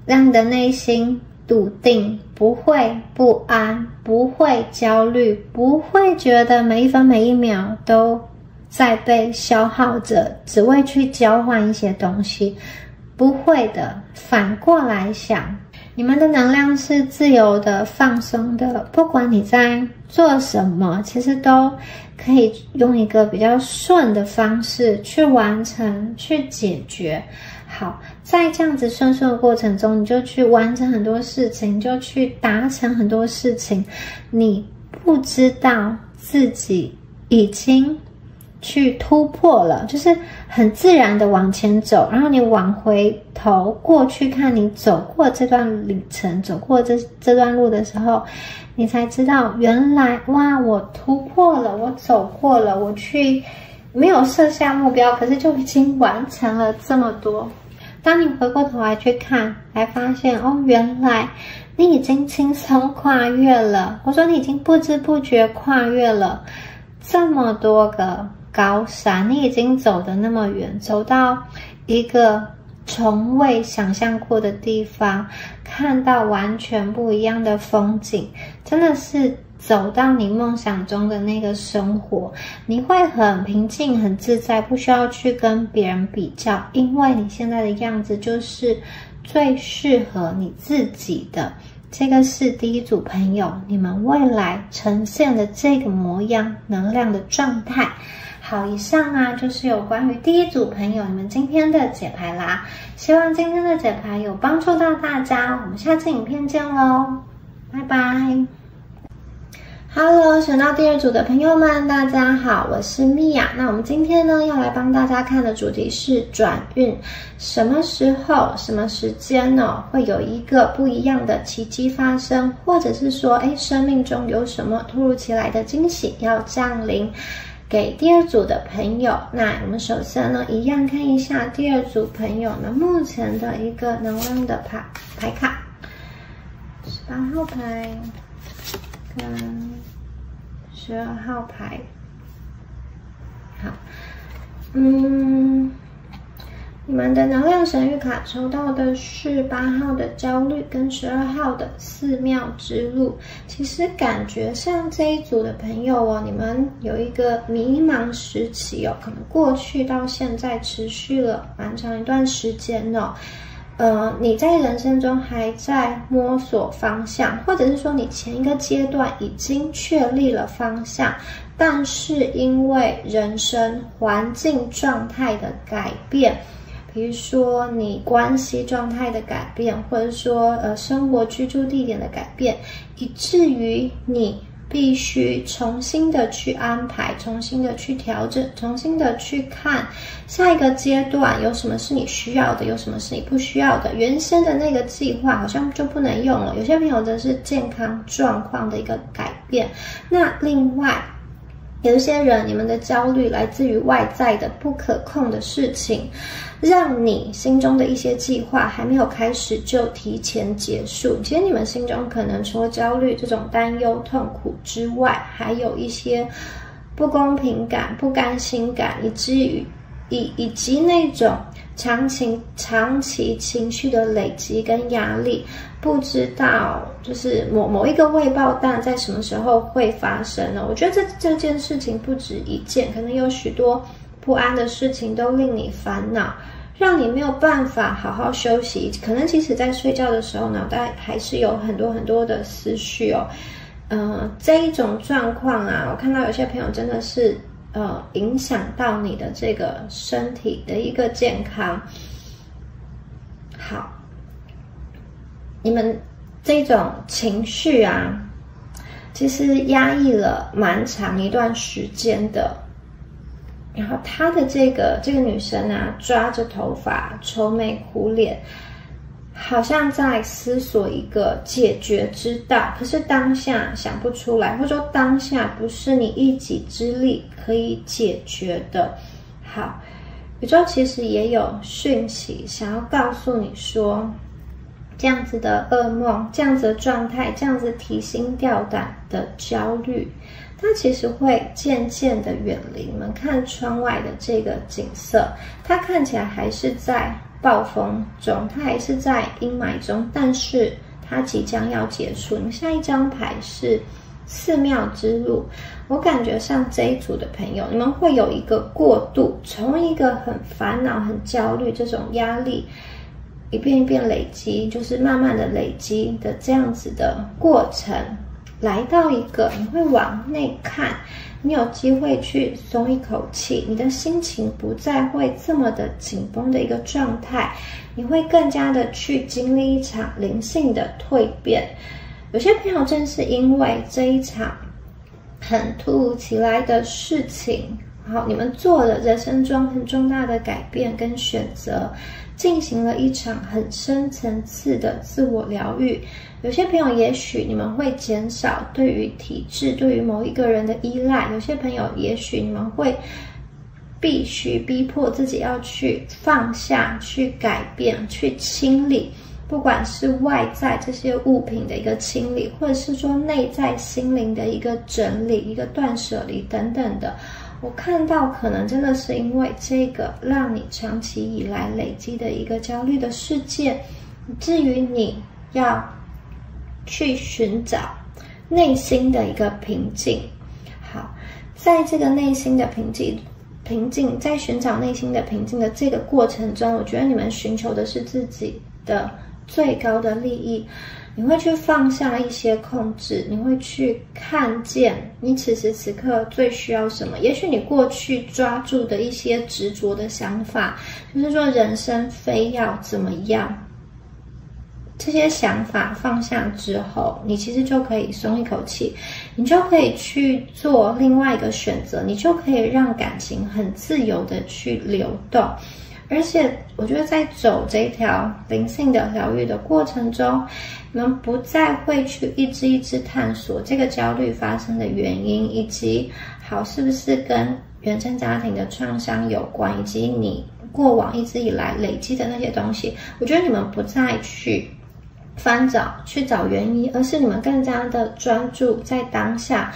让你的内心笃定，不会不安，不会焦虑，不会觉得每一分每一秒都在被消耗着，只为去交换一些东西。不会的，反过来想，你们的能量是自由的、放松的，不管你在做什么，其实都可以用一个比较顺的方式去完成、去解决。好，在这样子顺的过程中，你就去完成很多事情，你就去达成很多事情，你不知道自己已经去突破了，就是很自然的往前走，然后你往回头过去看你走过这段旅程，走过这段路的时候，你才知道原来哇，我突破了，我走过了，我去没有设下目标，可是就已经完成了这么多。当你回过头来去看，来发现哦，原来你已经轻松跨越了，我说你已经不知不觉跨越了这么多个高山，你已经走得那么远，走到一个从未想象过的地方，看到完全不一样的风景，真的是走到你梦想中的那个生活，你会很平静、很自在，不需要去跟别人比较，因为你现在的样子就是最适合你自己的。这个是第一组朋友，你们未来呈现的这个模样、能量的状态。好，以上啊就是有关于第一组朋友你们今天的解牌啦，希望今天的解牌有帮助到大家，我们下次影片见咯，拜拜。Hello， 选到第二组的朋友们，大家好，我是米娅。那我们今天呢要来帮大家看的主题是转运，什么时候、什么时间呢会有一个不一样的奇迹发生，或者是说，生命中有什么突如其来的惊喜要降临给第二组的朋友。那我们首先呢，一样看一下第二组朋友呢目前的一个能量的牌卡，18号牌跟12号牌。好，你们的能量神谕卡抽到的是8号的焦虑跟12号的寺庙之路。其实感觉像这一组的朋友哦，你们有一个迷茫时期哦，可能过去到现在持续了蛮长一段时间哦。你在人生中还在摸索方向，或者是说你前一个阶段已经确立了方向，但是因为人生环境状态的改变，比如说你关系状态的改变，或者说生活居住地点的改变，以至于你必须重新的去安排，重新的去调整，重新的去看下一个阶段有什么是你需要的，有什么是你不需要的。原先的那个计划好像就不能用了。有些朋友的是健康状况的一个改变。那另外有一些人，你们的焦虑来自于外在的不可控的事情，让你心中的一些计划还没有开始就提前结束。其实你们心中可能除了焦虑这种担忧痛苦之外，还有一些不公平感、不甘心感，以及那种长期情绪的累积跟压力，不知道就是某一个未爆弹在什么时候会发生呢？我觉得这件事情不止一件，可能有许多不安的事情都令你烦恼，让你没有办法好好休息。可能即使在睡觉的时候，脑袋还是有很多的思绪哦。这一种状况啊，我看到有些朋友真的是影响到你的这个身体的一个健康。好，你们这种情绪啊，其实压抑了蛮长一段时间的。然后她的这个女生啊，抓着头发，愁眉苦脸，好像在思索一个解决之道，可是当下想不出来，或者说当下不是你一己之力可以解决的。好，宇宙其实也有讯息想要告诉你说，这样子的噩梦，这样子的状态，这样子提心吊胆的焦虑，它其实会渐渐的远离。你们看窗外的这个景色，它看起来还是在暴风中，它还是在阴霾中，但是它即将要结束。你们下一张牌是寺庙之路，我感觉上这一组的朋友，你们会有一个过渡，从一个很烦恼、很焦虑这种压力，一遍一遍累积，就是慢慢的累积的这样子的过程，来到一个你会往内看，你有机会去松一口气，你的心情不再会这么的紧绷的一个状态，你会更加的去经历一场灵性的蜕变。有些朋友正是因为这一场很突如其来的事情，好，你们做了人生中很重大的改变跟选择，进行了一场很深层次的自我疗愈。有些朋友也许你们会减少对于体制、对于某一个人的依赖，有些朋友也许你们会必须逼迫自己要去放下、去改变、去清理，不管是外在这些物品的一个清理，或者是说内在心灵的一个整理、一个断舍离等等的，我看到可能真的是因为这个让你长期以来累积的一个焦虑的事件，以至于你要去寻找内心的一个平静。好，在这个内心的平静，在寻找内心的平静的这个过程中，我觉得你们寻求的是自己的最高的利益，你会去放下一些控制，你会去看见你此时此刻最需要什么。也许你过去抓住的一些执着的想法，就是说人生非要怎么样，这些想法放下之后，你其实就可以松一口气，你就可以去做另外一个选择，你就可以让感情很自由的去流动。而且我觉得在走这条灵性的疗愈的过程中，你们不再会去一直探索这个焦虑发生的原因，以及好是不是跟原生家庭的创伤有关，以及你过往一直以来累积的那些东西。我觉得你们不再去去找原因，而是你们更加的专注在当下，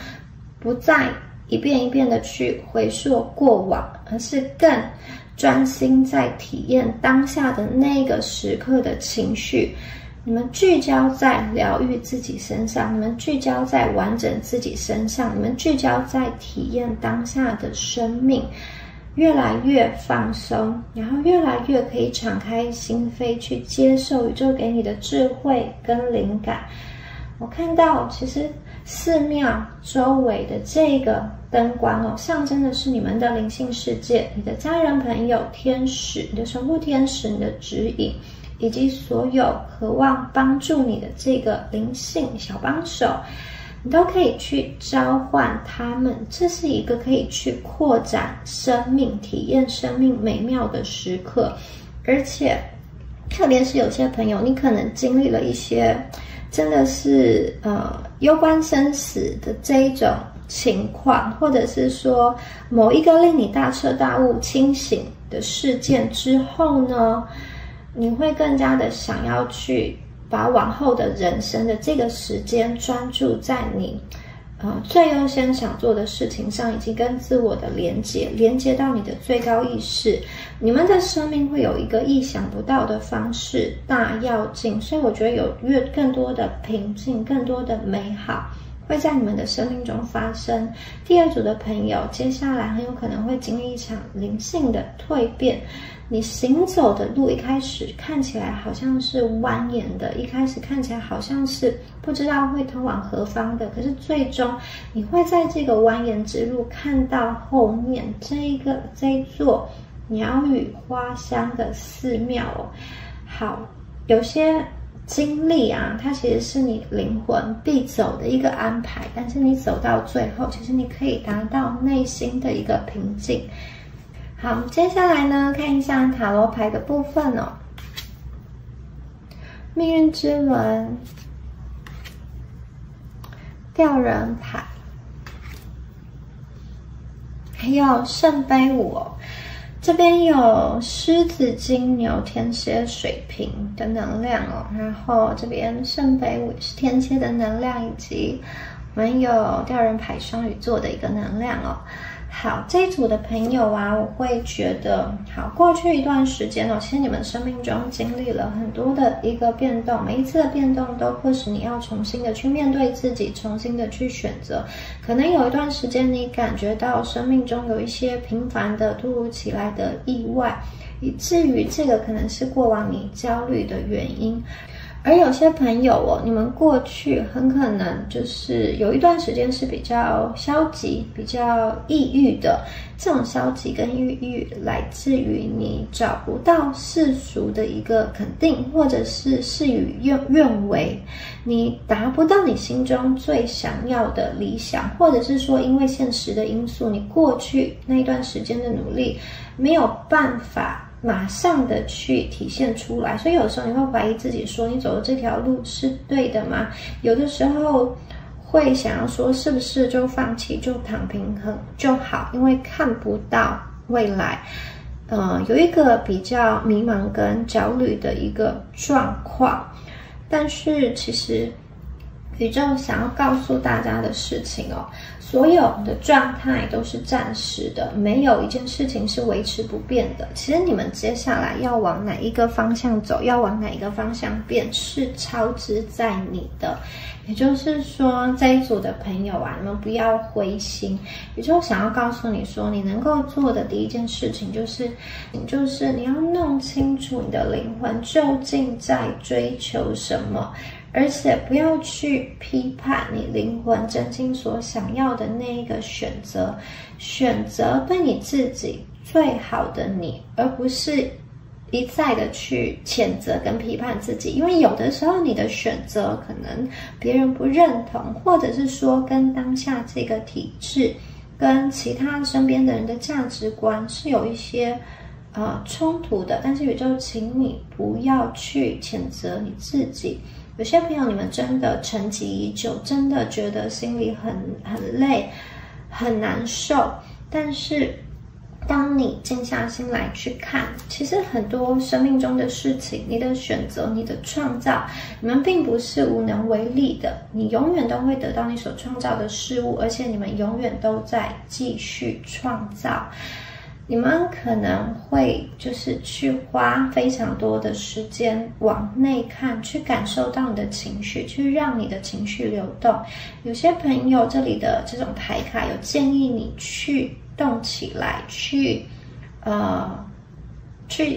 不再一遍一遍的去回溯过往，而是更专心在体验当下的那个时刻的情绪。你们聚焦在疗愈自己身上，你们聚焦在完整自己身上，你们聚焦在体验当下的生命，越来越放松，然后越来越可以敞开心扉去接受宇宙给你的智慧跟灵感。我看到其实寺庙周围的这个灯光象征的是你们的灵性世界，你的家人朋友、天使、你的守护天使、你的指引，以及所有渴望帮助你的这个灵性小帮手，你都可以去召唤他们。这是一个可以去扩展生命、体验生命美妙的时刻。而且特别是有些朋友，你可能经历了一些真的是攸关生死的这一种情况，或者是说某一个令你大彻大悟清醒的事件之后呢，你会更加的想要去把往后的人生的这个时间专注在你最优先想做的事情上，以及跟自我的连接到你的最高意识，你们的生命会有一个意想不到的方式大跃进。所以我觉得有更多的平静，更多的美好会在你们的生命中发生。第二组的朋友，接下来很有可能会经历一场灵性的蜕变。你行走的路一开始看起来好像是蜿蜒的，一开始看起来好像是不知道会通往何方的，可是最终你会在这个蜿蜒之路看到后面这一座鸟语花香的寺庙好，有些经历它其实是你灵魂必走的一个安排，但是你走到最后，其实你可以达到内心的一个平静。好，接下来呢，看一下塔罗牌的部分命运之轮、吊人牌，还有圣杯五这边有狮子、金牛、天蝎、水瓶的能量哦，然后这边圣杯五也是天蝎的能量，以及我们有吊人牌双鱼座的一个能量哦。好，这一组的朋友啊，我会觉得，好，过去一段时间哦，其实你们生命中经历了很多的一个变动，每一次的变动都迫使你要重新的去面对自己，重新的去选择。可能有一段时间你感觉到生命中有一些频繁的、突如其来的意外，以至于这个可能是过往你焦虑的原因。而有些朋友哦，你们过去很可能就是有一段时间是比较消极、比较抑郁的。这种消极跟抑郁来自于你找不到世俗的一个肯定，或者是事与愿违，你达不到你心中最想要的理想，或者是说因为现实的因素，你过去那一段时间的努力没有办法马上的去体现出来，所以有时候你会怀疑自己说，你走的这条路是对的吗？有的时候会想要说，是不是就放弃，就躺平就好，因为看不到未来。有一个比较迷茫跟焦虑的一个状况。但是其实宇宙想要告诉大家的事情哦，所有的状态都是暂时的，没有一件事情是维持不变的。其实你们接下来要往哪一个方向走，要往哪一个方向变，是超支在你的。也就是说，这一组的朋友啊，你们不要灰心。宇宙想要告诉你说，你能够做的第一件事情就是你要弄清楚你的灵魂究竟在追求什么。而且不要去批判你灵魂真心所想要的那一个选择，选择对你自己最好的你，而不是一再的去谴责跟批判自己。因为有的时候你的选择可能别人不认同，或者是说跟当下这个体制跟其他身边的人的价值观是有一些冲突的。但是宇宙请你不要去谴责你自己。有些朋友你们真的沉寂已久，真的觉得心里很累很难受，但是当你静下心来去看，其实很多生命中的事情，你的选择，你的创造，你们并不是无能为力的，你永远都会得到你所创造的事物，而且你们永远都在继续创造。你们可能会就是去花非常多的时间往内看，去感受到你的情绪，去让你的情绪流动。有些朋友这里的这种牌卡有建议你去动起来，去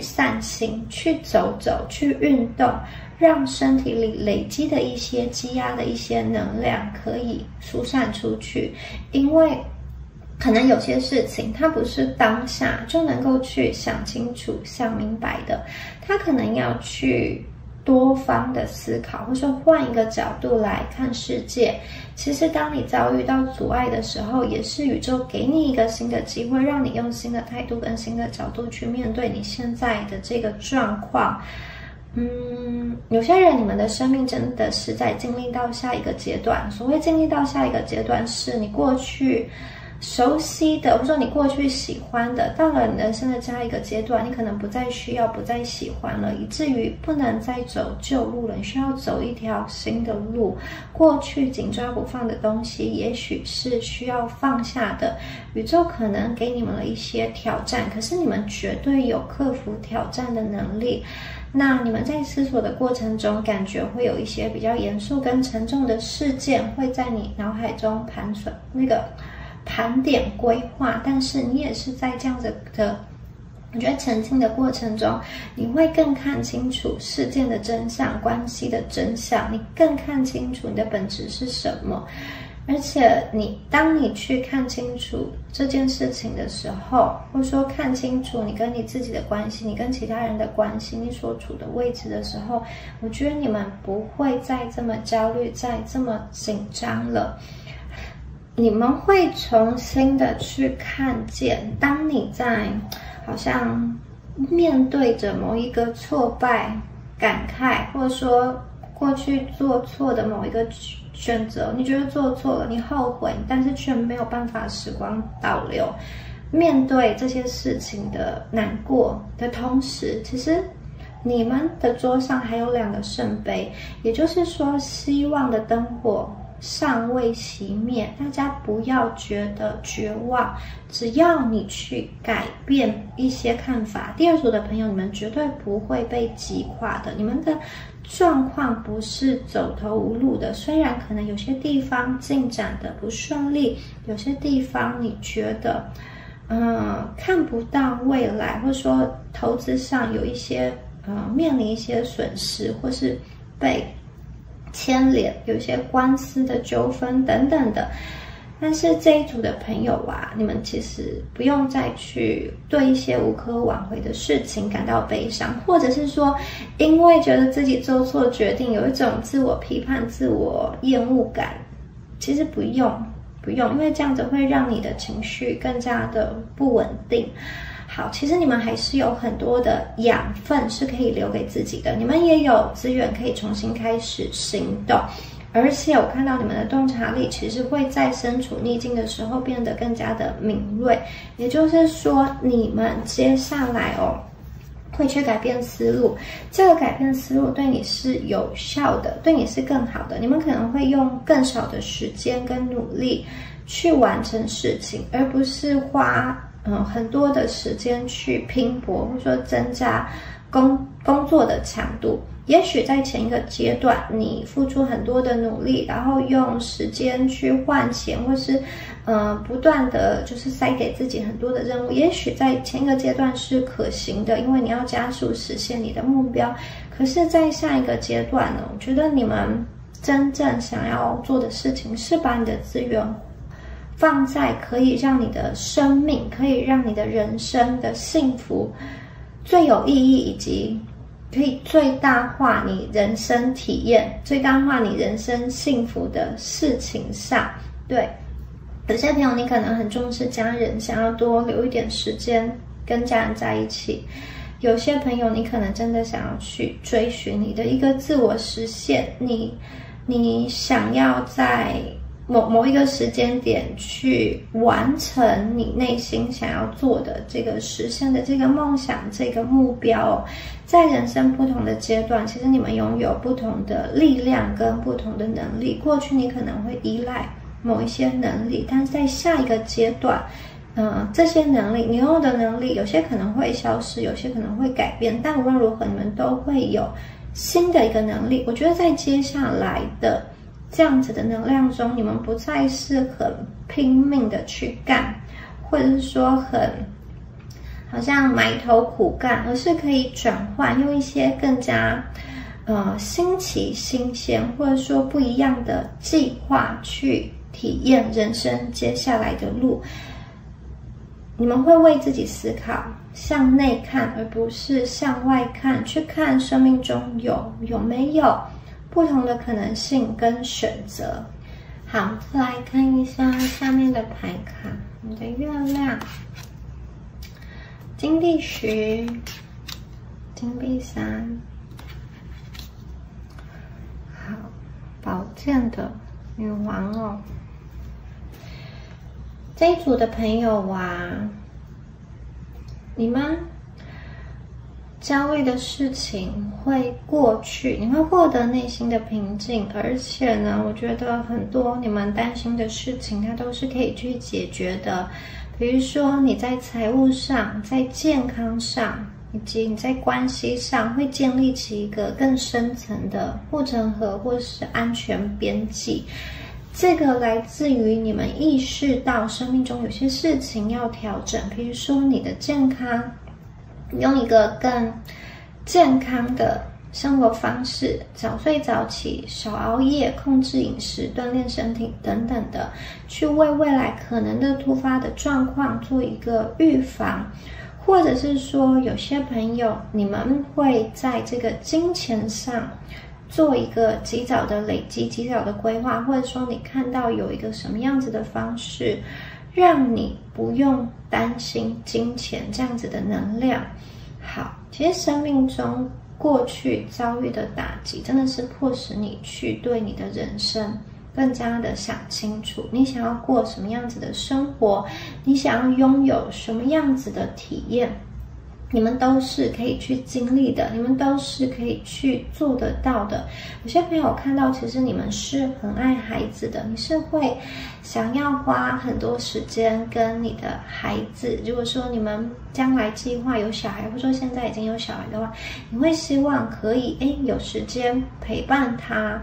散心，去走走，去运动，让身体里累积的一些积压的一些能量可以疏散出去。因为可能有些事情它不是当下就能够去想清楚想明白的，它可能要去多方的思考，或者说换一个角度来看世界。其实当你遭遇到阻碍的时候，也是宇宙给你一个新的机会，让你用新的态度跟新的角度去面对你现在的这个状况。有些人你们的生命真的是在经历到下一个阶段。所谓经历到下一个阶段，是你过去熟悉的，或者说你过去喜欢的，到了你人生的下一个阶段，你可能不再需要，不再喜欢了，以至于不能再走旧路了，你需要走一条新的路。过去紧抓不放的东西，也许是需要放下的。宇宙可能给你们了一些挑战，可是你们绝对有克服挑战的能力。那你们在思索的过程中，感觉会有一些比较严肃跟沉重的事件会在你脑海中盘点规划，但是你也是在这样子的我觉得沉浸的过程中，你会更看清楚事件的真相，关系的真相，你更看清楚你的本质是什么。而且当你去看清楚这件事情的时候，或者说看清楚你跟你自己的关系，你跟其他人的关系，你所处的位置的时候，我觉得你们不会再这么焦虑，再这么紧张了。你们会重新的去看见，当你在好像面对着某一个挫败、感慨，或者说过去做错的某一个选择，你觉得做错了，你后悔，但是却没有办法时光倒流。面对这些事情的难过的同时，其实你们的桌上还有2个圣杯，也就是说，希望的灯火尚未熄灭，大家不要觉得绝望，只要你去改变一些看法。第2组的朋友，你们绝对不会被击垮的，你们的状况不是走投无路的，虽然可能有些地方进展的不顺利，有些地方你觉得看不到未来，或者说投资上有一些面临一些损失，或是被牵连，有一些官司的纠纷等等的。但是这一组的朋友啊，你们其实不用再去对一些无可挽回的事情感到悲伤，或者是说因为觉得自己做错决定，有一种自我批判、自我厌恶感。其实不用，因为这样子会让你的情绪更加的不稳定。好，其实你们还是有很多的养分是可以留给自己的，你们也有资源可以重新开始行动，而且我看到你们的洞察力其实会在身处逆境的时候变得更加的敏锐，也就是说你们接下来会去改变思路，这个改变思路对你是有效的，对你是更好的，你们可能会用更少的时间跟努力去完成事情，而不是花很多的时间去拼搏，或者说增加工作的强度。也许在前一个阶段，你付出很多的努力，然后用时间去换钱，或是不断的就是塞给自己很多的任务。也许在前一个阶段是可行的，因为你要加速实现你的目标。可是，在下一个阶段呢，我觉得你们真正想要做的事情是把你的资源放在可以让你的生命，可以让你的人生的幸福最有意义，以及可以最大化你人生体验、最大化你人生幸福的事情上。对，有些朋友你可能很重视家人，想要多留一点时间跟家人在一起；有些朋友你可能真的想要去追寻你的一个自我实现，你想要在某一个时间点去完成你内心想要做的这个实现的这个梦想、这个目标。在人生不同的阶段，其实你们拥有不同的力量跟不同的能力。过去你可能会依赖某一些能力，但是在下一个阶段，这些能力，你拥有的能力，有些可能会消失，有些可能会改变，但无论如何，你们都会有新的一个能力。我觉得在接下来的这样子的能量中，你们不再是很拼命的去干，或者是说很好像埋头苦干，而是可以转换，用一些更加新奇、新鲜，或者说不一样的计划去体验人生接下来的路。你们会为自己思考，向内看，而不是向外看，去看生命中有没有不同的可能性跟选择。好，再来看一下下面的牌卡，你的月亮、金币10、金币3，好，宝剑的女王哦。这一组的朋友啊，你们焦虑的事情会过去，你会获得内心的平静，而且呢，我觉得很多你们担心的事情，它都是可以去解决的。比如说你在财务上、在健康上，以及你在关系上，会建立起一个更深层的护城河或是安全边际。这个来自于你们意识到生命中有些事情要调整，比如说你的健康，用一个更健康的生活方式，早睡早起，少熬夜，控制饮食，锻炼身体等等的，去为未来可能的突发的状况做一个预防。或者是说有些朋友你们会在这个金钱上做一个及早的累积、及早的规划，或者说你看到有一个什么样子的方式，让你不用担心金钱这样子的能量。好，其实生命中过去遭遇的打击，真的是迫使你去对你的人生更加的想清楚，你想要过什么样子的生活，你想要拥有什么样子的体验，你们都是可以去经历的，你们都是可以去做得到的。有些朋友看到，其实你们是很爱孩子的，你是会想要花很多时间跟你的孩子，如果说你们将来计划有小孩，或者说现在已经有小孩的话，你会希望可以有时间陪伴他，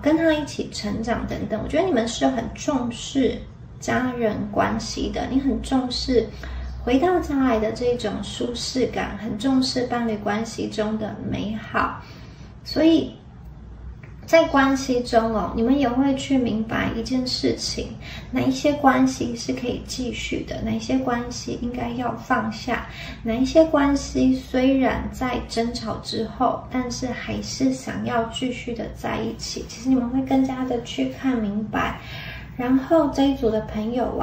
跟他一起成长等等。我觉得你们是很重视家人关系的，你很重视回到家来的这种舒适感，很重视伴侣关系中的美好，所以在关系中你们也会去明白一件事情，哪一些关系是可以继续的，哪一些关系应该要放下，哪一些关系虽然在争吵之后，但是还是想要继续的在一起，其实你们会更加的去看明白。然后这一组的朋友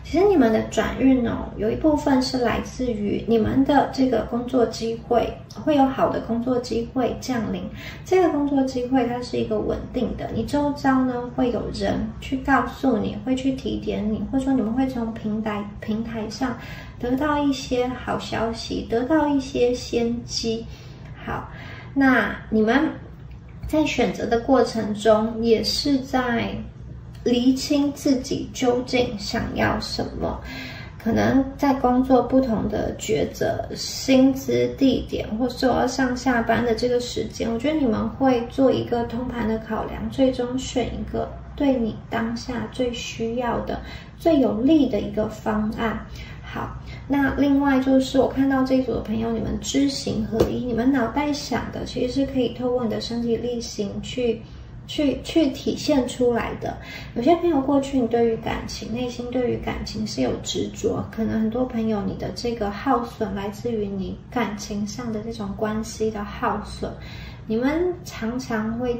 其实你们的转运有一部分是来自于你们的这个工作机会，会有好的工作机会降临。这个工作机会它是一个稳定的，你周遭呢会有人去告诉你，会去提点你，或者说你们会从平台上得到一些好消息，得到一些先机。好，那你们在选择的过程中，也是在厘清自己究竟想要什么，可能在工作不同的抉择，薪资、地点，或者说上下班的这个时间，我觉得你们会做一个通盘的考量，最终选一个对你当下最需要的、最有利的一个方案。好，那另外就是我看到这一组的朋友，你们知行合一，你们脑袋想的其实是可以透过你的身体力行去体现出来的。有些朋友过去你对于感情，内心对于感情是有执着，可能很多朋友你的这个耗损来自于你感情上的这种关系的耗损，你们常常会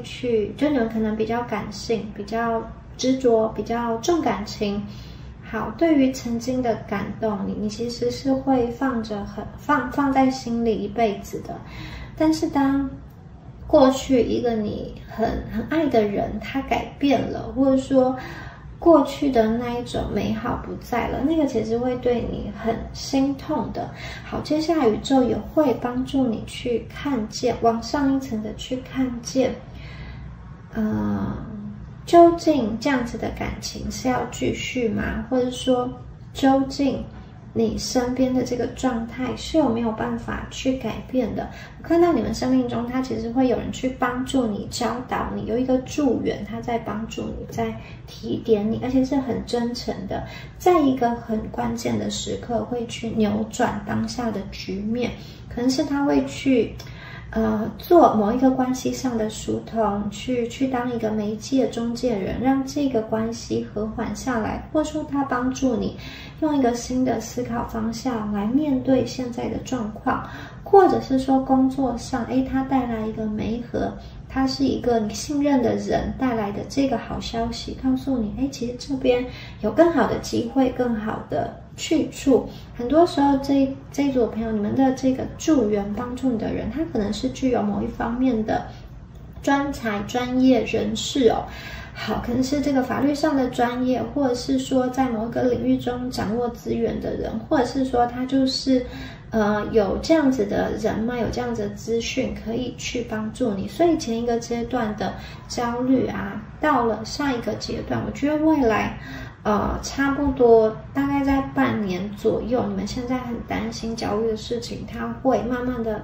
就你们可能比较感性，比较执着，比较重感情。好，对于曾经的感动，你其实是会放在心里一辈子的。但是当过去一个你很爱的人他改变了，或者说过去的那一种美好不在了，那个其实会对你很心痛的。好，接下来宇宙也会帮助你去看见，往上一层的去看见究竟这样子的感情是要继续吗？或者说究竟你身边的这个状态是有没有办法去改变的？我看到你们生命中，它其实会有人去帮助你、教导你，有一个助缘，他在帮助你，在提点你，而且是很真诚的，在一个很关键的时刻会去扭转当下的局面，可能是他会去做某一个关系上的疏通，去当一个媒介中介人，让这个关系和缓下来，或者说他帮助你用一个新的思考方向来面对现在的状况，或者是说工作上他带来一个媒合，他是一个你信任的人带来的这个好消息，告诉你其实这边有更好的机会，更好的去处。很多时候这一组朋友，你们的这个助缘帮助你的人，他可能是具有某一方面的专才专业人士好，可能是这个法律上的专业，或者是说在某个领域中掌握资源的人，或者是说他就是有这样子的人脉，有这样子的资讯可以去帮助你。所以前一个阶段的焦虑到了下一个阶段，我觉得未来差不多大概在半年左右，你们现在很担心焦虑的事情，它会慢慢的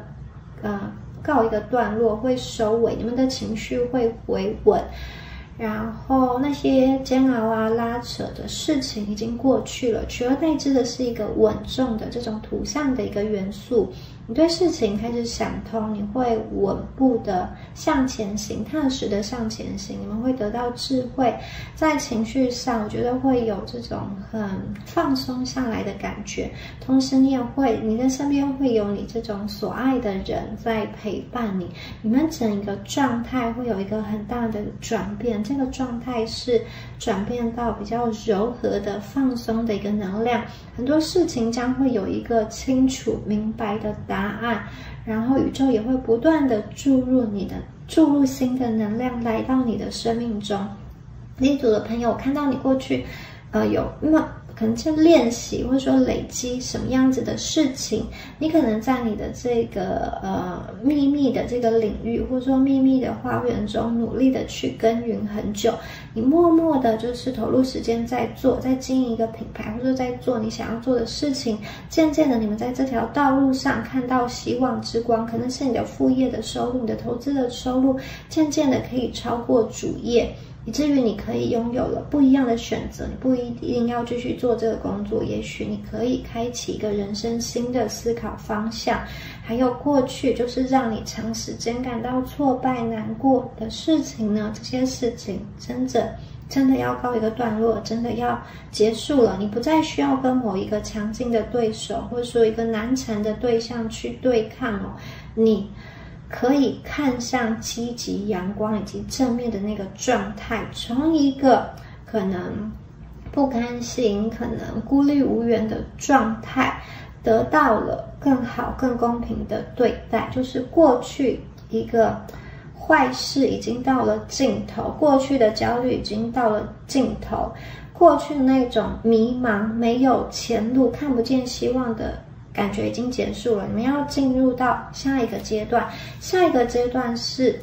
告一个段落，会收尾，你们的情绪会回稳，然后那些煎熬拉扯的事情已经过去了，取而代之的是一个稳重的这种土象的一个元素。你对事情开始想通，你会稳步的向前行，踏实的向前行，你们会得到智慧，在情绪上我觉得会有这种很放松下来的感觉，同时你的身边会有你这种所爱的人在陪伴你，你们整一个状态会有一个很大的转变，这个状态是转变到比较柔和的放松的一个能量，很多事情将会有一个清楚明白的答案，然后宇宙也会不断的注入新的能量来到你的生命中。这一组的朋友，我看到你过去，有可能是练习或者说累积什么样子的事情，你可能在你的这个秘密的这个领域，或者说秘密的花园中，努力的去耕耘很久，你默默的就是投入时间在做，在经营一个品牌，或者说在做你想要做的事情。渐渐的，你们在这条道路上看到希望之光，可能是你的副业的收入，你的投资的收入，渐渐的可以超过主业。以至于你可以拥有了不一样的选择，你不一定要继续做这个工作，也许你可以开启一个人生新的思考方向。还有过去就是让你长时间感到挫败难过的事情呢，这些事情真的要告一个段落，真的要结束了。你不再需要跟某一个强劲的对手，或者说一个难缠的对象去对抗哦，你可以看向积极阳光以及正面的那个状态，从一个可能不甘心、可能孤立无援的状态，得到了更好、更公平的对待。就是过去一个坏事已经到了尽头，过去的焦虑已经到了尽头，过去那种迷茫、没有前路、看不见希望的感觉已经结束了，你们要进入到下一个阶段。下一个阶段是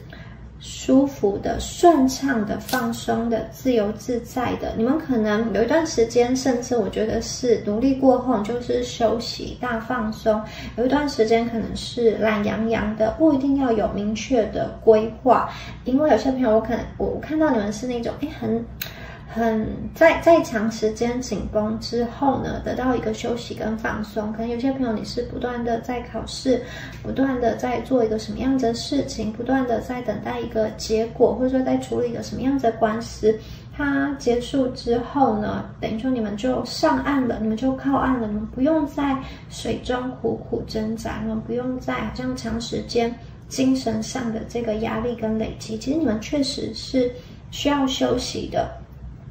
舒服的、顺畅的、放松的、自由自在的。你们可能有一段时间，甚至我觉得是努力过后就是休息、大放松；有一段时间可能是懒洋洋的，不一定要有明确的规划。因为有些朋友，我看到你们是那种在长时间紧绷之后呢，得到一个休息跟放松。可能有些朋友你是不断的在考试，不断的在做一个什么样子的事情，不断的在等待一个结果，或者说在处理一个什么样子的官司。它结束之后呢，等于说你们就上岸了，你们就靠岸了，你们不用在水中苦苦挣扎，你们不用在好像长时间精神上的这个压力跟累积。其实你们确实是需要休息的。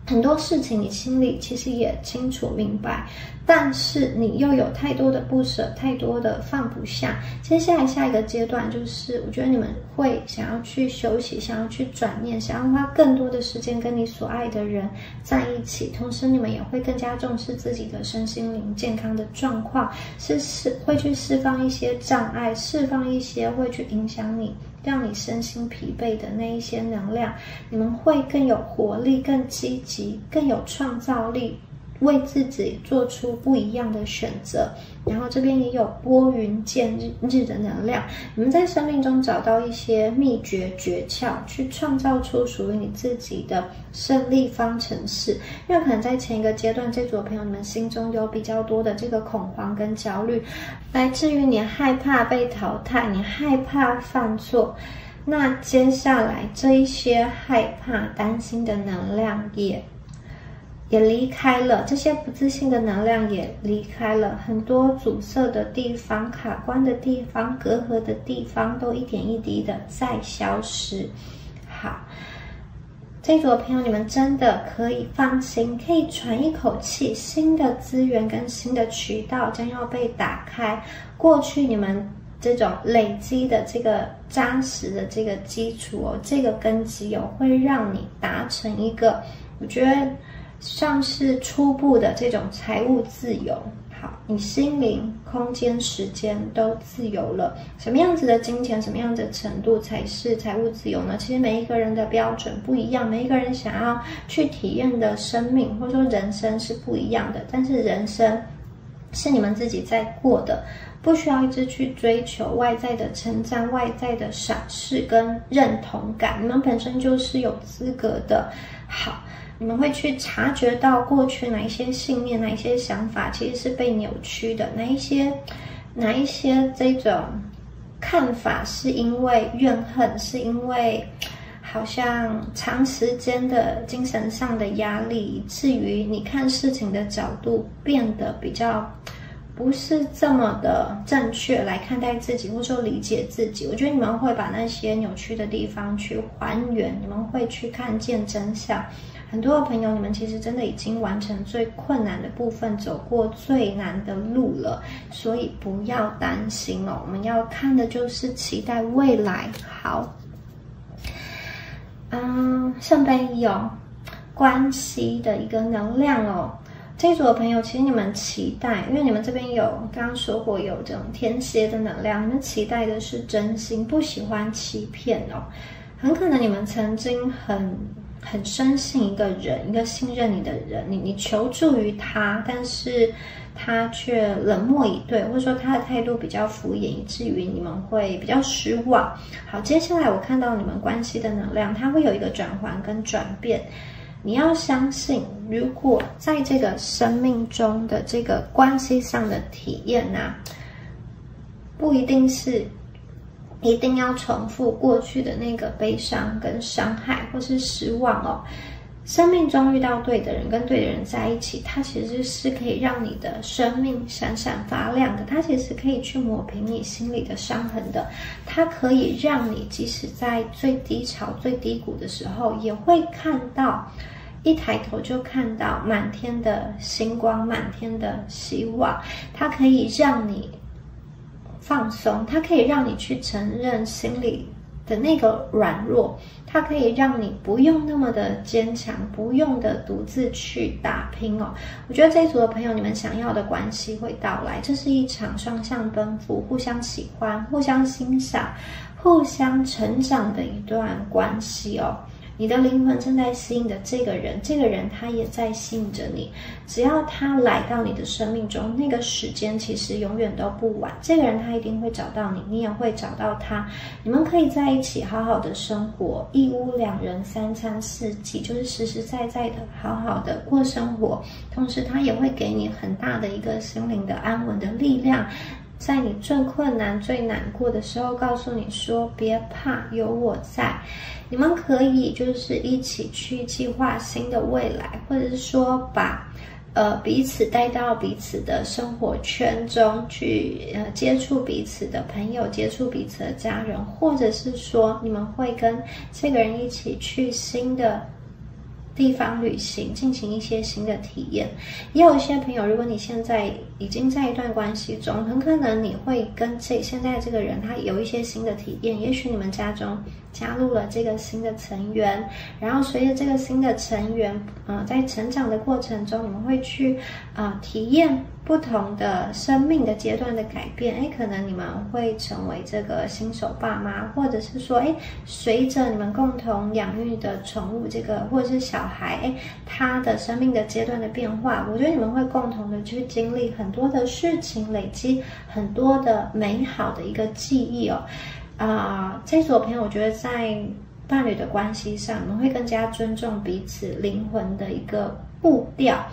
很多事情你心里其实也清楚明白，但是你又有太多的不舍，太多的放不下。接下来下一个阶段就是，我觉得你们会想要去休息，想要去转念，想要花更多的时间跟你所爱的人在一起。同时你们也会更加重视自己的身心灵健康的状况，会去释放一些障碍，释放一些会去影响你，让你身心疲惫的那一些能量。你们会更有活力，更积极，更有创造力，为自己做出不一样的选择。然后这边也有拨云见日的能量，你们在生命中找到一些秘诀诀窍，去创造出属于你自己的胜利方程式。因为可能在前一个阶段，这组的朋友你们心中有比较多的这个恐慌跟焦虑，来自于你害怕被淘汰，你害怕犯错。那接下来这一些害怕担心的能量也离开了，这些不自信的能量也离开了，很多阻塞的地方、卡关的地方、隔阂的地方都一点一滴的在消失。好，这组的朋友你们真的可以放心，可以喘一口气，新的资源跟新的渠道将要被打开。过去你们这种累积的这个扎实的这个基础哦，这个根基哦，会让你达成一个，我觉得像是初步的这种财务自由。好，你心灵、空间、时间都自由了。什么样子的金钱，什么样子的程度才是财务自由呢？其实每一个人的标准不一样，每一个人想要去体验的生命或者说人生是不一样的。但是人生是你们自己在过的，不需要一直去追求外在的称赞、外在的赏识跟认同感。你们本身就是有资格的。好，你们会去察觉到过去哪一些信念、哪一些想法其实是被扭曲的，哪一些这种看法是因为怨恨，是因为好像长时间的精神上的压力，以至于你看事情的角度变得比较不是这么的正确来看待自己，或者说理解自己。我觉得你们会把那些扭曲的地方去还原，你们会去看见真相。很多的朋友，你们其实真的已经完成最困难的部分，走过最难的路了，所以不要担心哦。我们要看的就是期待未来。好，圣杯一哦，关系的一个能量哦。这一组的朋友，其实你们期待，因为你们这边有刚刚说过有这种天蝎的能量，你们期待的是真心，不喜欢欺骗哦。很可能你们曾经很深信一个人，一个信任你的人，你求助于他，但是他却冷漠以对，或者说他的态度比较敷衍，以至于你们会比较失望。好，接下来我看到你们关系的能量，它会有一个转换跟转变。你要相信，如果在这个生命中的这个关系上的体验啊，不一定是一定要重复过去的那个悲伤跟伤害或是失望哦。生命中遇到对的人，跟对的人在一起，它其实是可以让你的生命闪闪发亮的，它其实可以去抹平你心里的伤痕的，它可以让你即使在最低潮最低谷的时候，也会看到，一抬头就看到满天的星光，满天的希望。它可以让你放松，它可以让你去承认心里的那个软弱，它可以让你不用那么的坚强，不用的独自去打拼哦。我觉得这一组的朋友，你们想要的关系会到来，这是一场双向奔赴，互相喜欢，互相欣赏，互相成长的一段关系哦。你的灵魂正在吸引的这个人，这个人他也在吸引着你。只要他来到你的生命中，那个时间其实永远都不晚。这个人他一定会找到你，你也会找到他。你们可以在一起好好的生活，一屋两人，3餐4季，就是实实在在的好好的过生活。同时，他也会给你很大的一个心灵的安稳的力量。在你最困难、最难过的时候，告诉你说：“别怕，有我在。”你们可以就是一起去计划新的未来，或者是说把彼此带到彼此的生活圈中去，接触彼此的朋友，接触彼此的家人，或者是说你们会跟这个人一起去新的地方旅行，进行一些新的体验。也有一些朋友，如果你现在已经在一段关系中，很可能你会跟现在这个人他有一些新的体验，也许你们家中加入了这个新的成员，然后随着这个新的成员在成长的过程中，你们会去体验不同的生命的阶段的改变。可能你们会成为这个新手爸妈，或者是说随着你们共同养育的宠物这个或者是小孩他的生命的阶段的变化，我觉得你们会共同的去经历很多的事情，累积很多的美好的一个记忆哦。这组朋友，我觉得在伴侣的关系上，你们会更加尊重彼此灵魂的一个步调，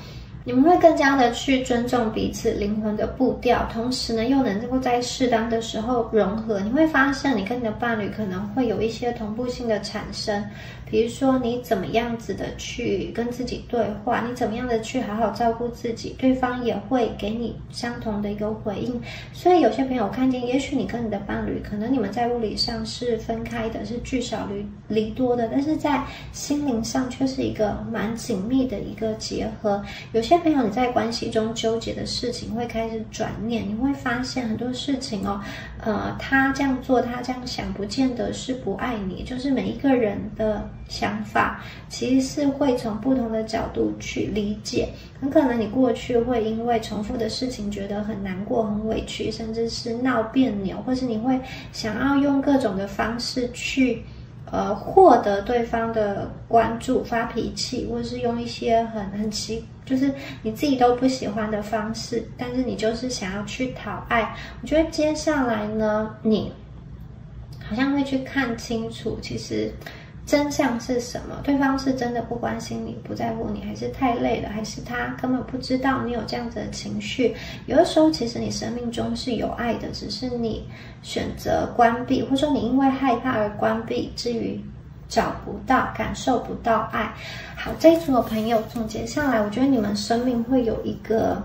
你们会更加的去尊重彼此灵魂的步调，同时呢，又能够在适当的时候融合。你会发现，你跟你的伴侣可能会有一些同步性的产生，比如说你怎么样子的去跟自己对话，你怎么样的去好好照顾自己，对方也会给你相同的一个回应。所以有些朋友看见，也许你跟你的伴侣，可能你们在物理上是分开的，是聚少离多的，但是在心灵上却是一个蛮紧密的一个结合。有些朋友你在关系中纠结的事情会开始转念，你会发现很多事情哦，他这样做，他这样想，不见得是不爱你，就是每一个人的想法其实是会从不同的角度去理解。很可能你过去会因为重复的事情觉得很难过、很委屈，甚至是闹别扭，或是你会想要用各种的方式去获得对方的关注，发脾气，或是用一些就是你自己都不喜欢的方式，但是你就是想要去讨爱。我觉得接下来呢，你好像会去看清楚，其实真相是什么？对方是真的不关心你，不在乎你，还是太累了，还是他根本不知道你有这样子的情绪？有的时候，其实你生命中是有爱的，只是你选择关闭，或者说你因为害怕而关闭，至于找不到、感受不到爱。好，这一组的朋友总结下来，我觉得你们生命会有一个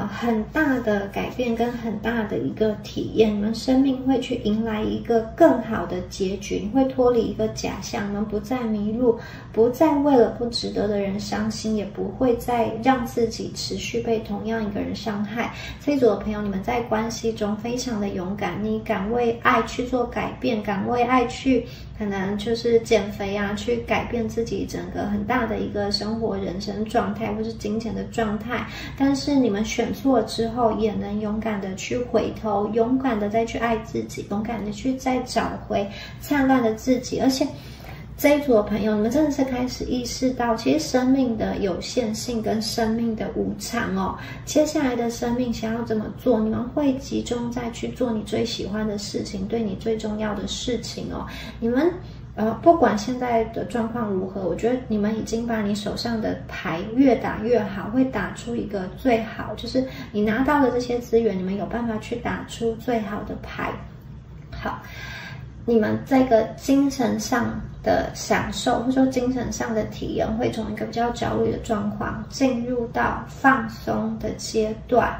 很大的改变跟很大的一个体验，你们生命会去迎来一个更好的结局，你会脱离一个假象，你们不再迷路，不再为了不值得的人伤心，也不会再让自己持续被同样一个人伤害。这一组的朋友，你们在关系中非常的勇敢，你敢为爱去做改变，敢为爱去可能就是减肥啊，去改变自己整个很大的一个生活人生状态，或是金钱的状态。但是你们选错了之后，也能勇敢的去回头，勇敢的再去爱自己，勇敢的去再找回灿烂的自己。而且这一组的朋友，你们真的是开始意识到，其实生命的有限性跟生命的无常哦。接下来的生命想要怎么做，你们会集中在去做你最喜欢的事情，对你最重要的事情哦。你们不管现在的状况如何，我觉得你们已经把你手上的牌越打越好，会打出一个最好，就是你拿到的这些资源，你们有办法去打出最好的牌。好，你们这个精神上的享受，或者说精神上的体验，会从一个比较焦虑的状况进入到放松的阶段。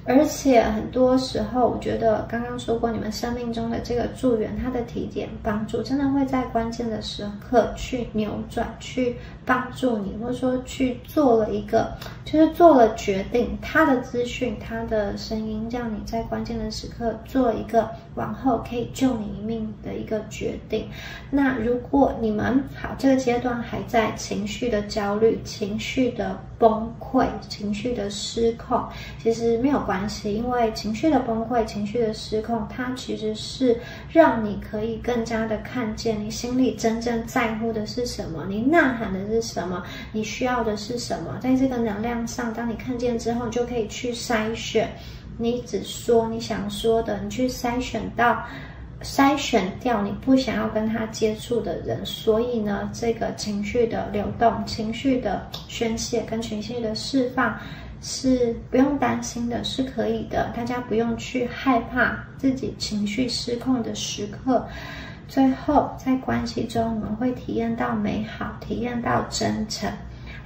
而且很多时候，我觉得刚刚说过，你们生命中的这个助缘，它的提点帮助，真的会在关键的时刻去扭转，去帮助你，或者说去做了一个，就是做了决定，他的资讯，他的声音，让你在关键的时刻做了一个往后可以救你一命的一个决定。那如果你们好，这个阶段还在情绪的焦虑、情绪的崩溃、情绪的失控，其实没有关系，因为情绪的崩溃、情绪的失控，它其实是让你可以更加的看见你心里真正在乎的是什么，你呐喊的是什么，你需要的是什么。在这个能量上，当你看见之后，你就可以去筛选，你只说你想说的，你去筛选掉你不想要跟他接触的人。所以呢，这个情绪的流动、情绪的宣泄跟情绪的释放是不用担心的，是可以的。大家不用去害怕自己情绪失控的时刻。最后，在关系中，我们会体验到美好，体验到真诚。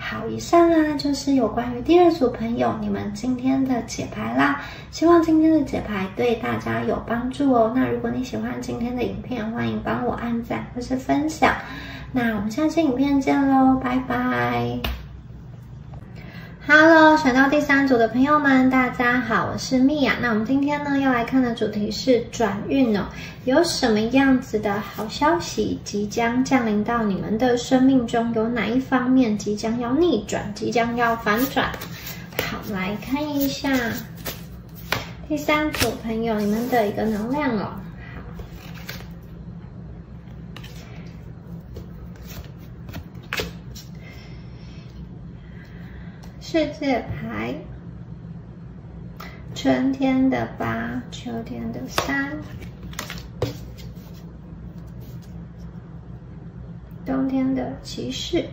好，以上啊就是有关于第二组朋友你们今天的解牌啦，希望今天的解牌对大家有帮助哦。那如果你喜欢今天的影片，欢迎帮我按赞或是分享。那我们下期影片见咯，拜拜。Hello， 选到第三组的朋友们，大家好，我是米娅。那我们今天呢要来看的主题是转运哦，有什么样子的好消息即将降临到你们的生命中？有哪一方面即将要逆转，即将要反转？好，来看一下第三组朋友你们的一个能量哦。世界牌，春天的8，秋天的3，冬天的骑士。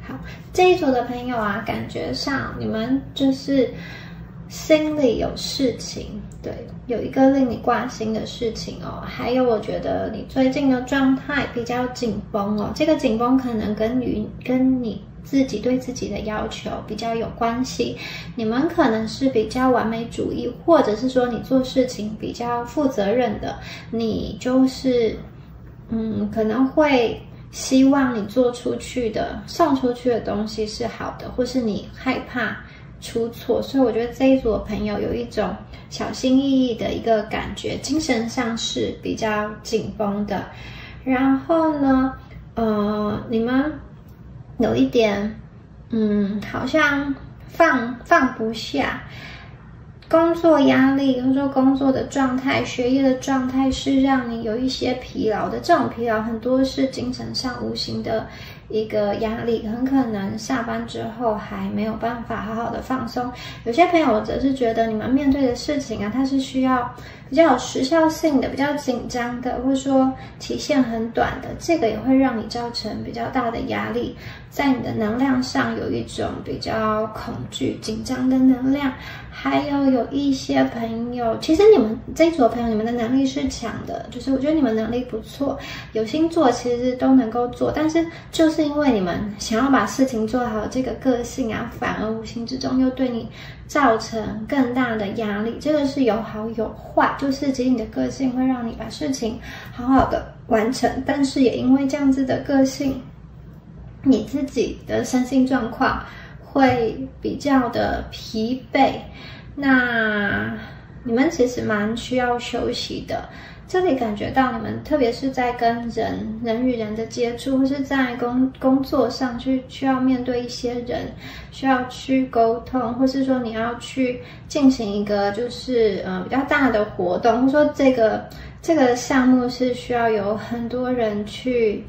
好，这一组的朋友啊，感觉上你们就是心里有事情，对，有一个令你挂心的事情哦。还有，我觉得你最近的状态比较紧绷哦，这个紧绷可能跟你自己对自己的要求比较有关系。你们可能是比较完美主义，或者是说你做事情比较负责任的，你就是可能会希望你做出去的、送出去的东西是好的，或是你害怕出错。所以我觉得这一组的朋友有一种小心翼翼的一个感觉，精神上是比较紧绷的。然后呢，你们有一点，好像放不下工作压力，或者说工作的状态、学业的状态是让你有一些疲劳的。这种疲劳很多是精神上无形的一个压力，很可能下班之后还没有办法好好的放松。有些朋友则是觉得你们面对的事情啊，它是需要比较有时效性的、比较紧张的，或者说期限很短的，这个也会让你造成比较大的压力，在你的能量上有一种比较恐惧、紧张的能量。还有一些朋友，其实你们这一组的朋友，你们的能力是强的，就是我觉得你们能力不错，有心做其实都能够做，但是就是因为你们想要把事情做好的这个个性啊，反而无形之中又对你造成更大的压力。这个是有好有坏，就是其实你的个性会让你把事情好好的完成，但是也因为这样子的个性，你自己的身心状况会比较的疲惫。那你们其实蛮需要休息的，这里感觉到你们特别是在跟人与人的接触，或是在工作上需要面对一些人，需要去沟通，或是说你要去进行一个就是比较大的活动，或者说这个项目是需要有很多人去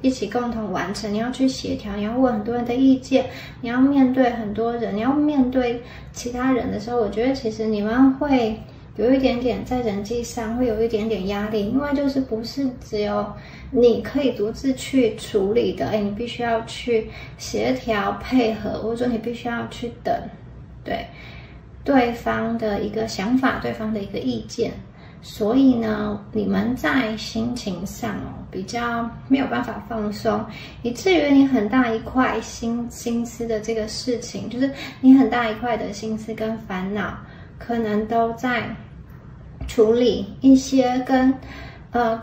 一起共同完成，你要去协调，你要问很多人的意见，你要面对很多人，你要面对其他人的时候，我觉得其实你们会有一点点在人际上会有一点点压力，因为就是不是只有你可以独自去处理的，你必须要去协调配合，或者说你必须要去等对方的一个想法，对方的一个意见。所以呢，你们在心情上比较没有办法放松，以至于你很大一块心思的这个事情，就是你很大一块的心思跟烦恼，可能都在处理一些跟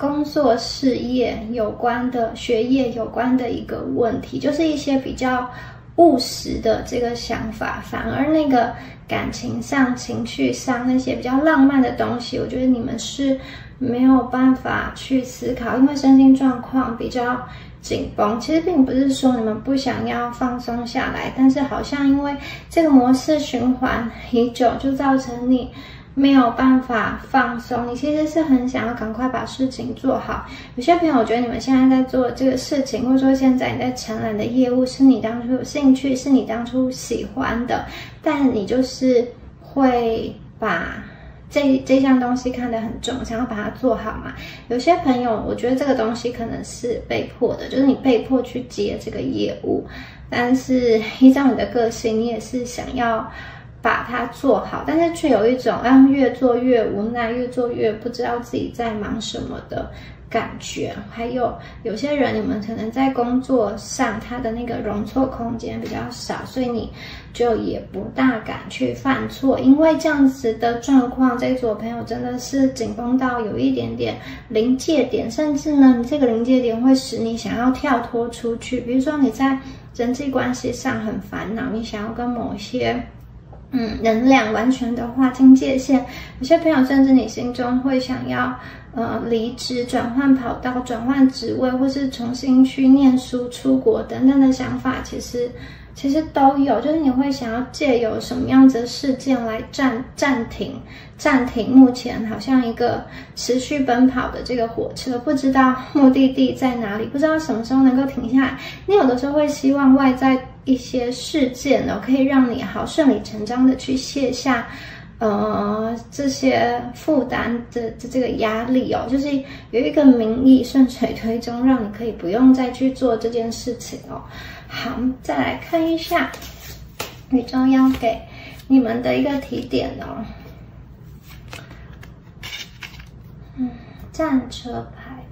工作事业有关的、学业有关的一个问题，就是一些比较务实的这个想法，反而那个感情上、情绪上那些比较浪漫的东西，我觉得你们是没有办法去思考，因为身心状况比较紧绷。其实并不是说你们不想要放松下来，但是好像因为这个模式循环已久，就造成你没有办法放松，你其实是很想要赶快把事情做好。有些朋友，我觉得你们现在在做这个事情，或者说现在你在承揽的业务，是你当初有兴趣，是你当初喜欢的，但你就是会把这项东西看得很重，想要把它做好嘛。有些朋友，我觉得这个东西可能是被迫的，就是你被迫去接这个业务，但是依照你的个性，你也是想要把它做好，但是却有一种越做越无奈，越做越不知道自己在忙什么的感觉。还有些人，你们可能在工作上他的那个容错空间比较少，所以你就也不大敢去犯错。因为这样子的状况，这一组朋友真的是紧绷到有一点点临界点，甚至呢，你这个临界点会使你想要跳脱出去。比如说你在人际关系上很烦恼，你想要跟某些能量完全的划清界限，有些朋友甚至你心中会想要离职、转换跑道、转换职位，或是重新去念书、出国等等的想法，其实都有。就是你会想要借由什么样子的事件来暂停目前好像一个持续奔跑的这个火车，不知道目的地在哪里，不知道什么时候能够停下来。你有的时候会希望外在一些事件可以让你好顺理成章的去卸下这些负担的这个压力就是有一个名义顺水推舟，让你可以不用再去做这件事情好，再来看一下宇宙要给你们的一个提点战车牌，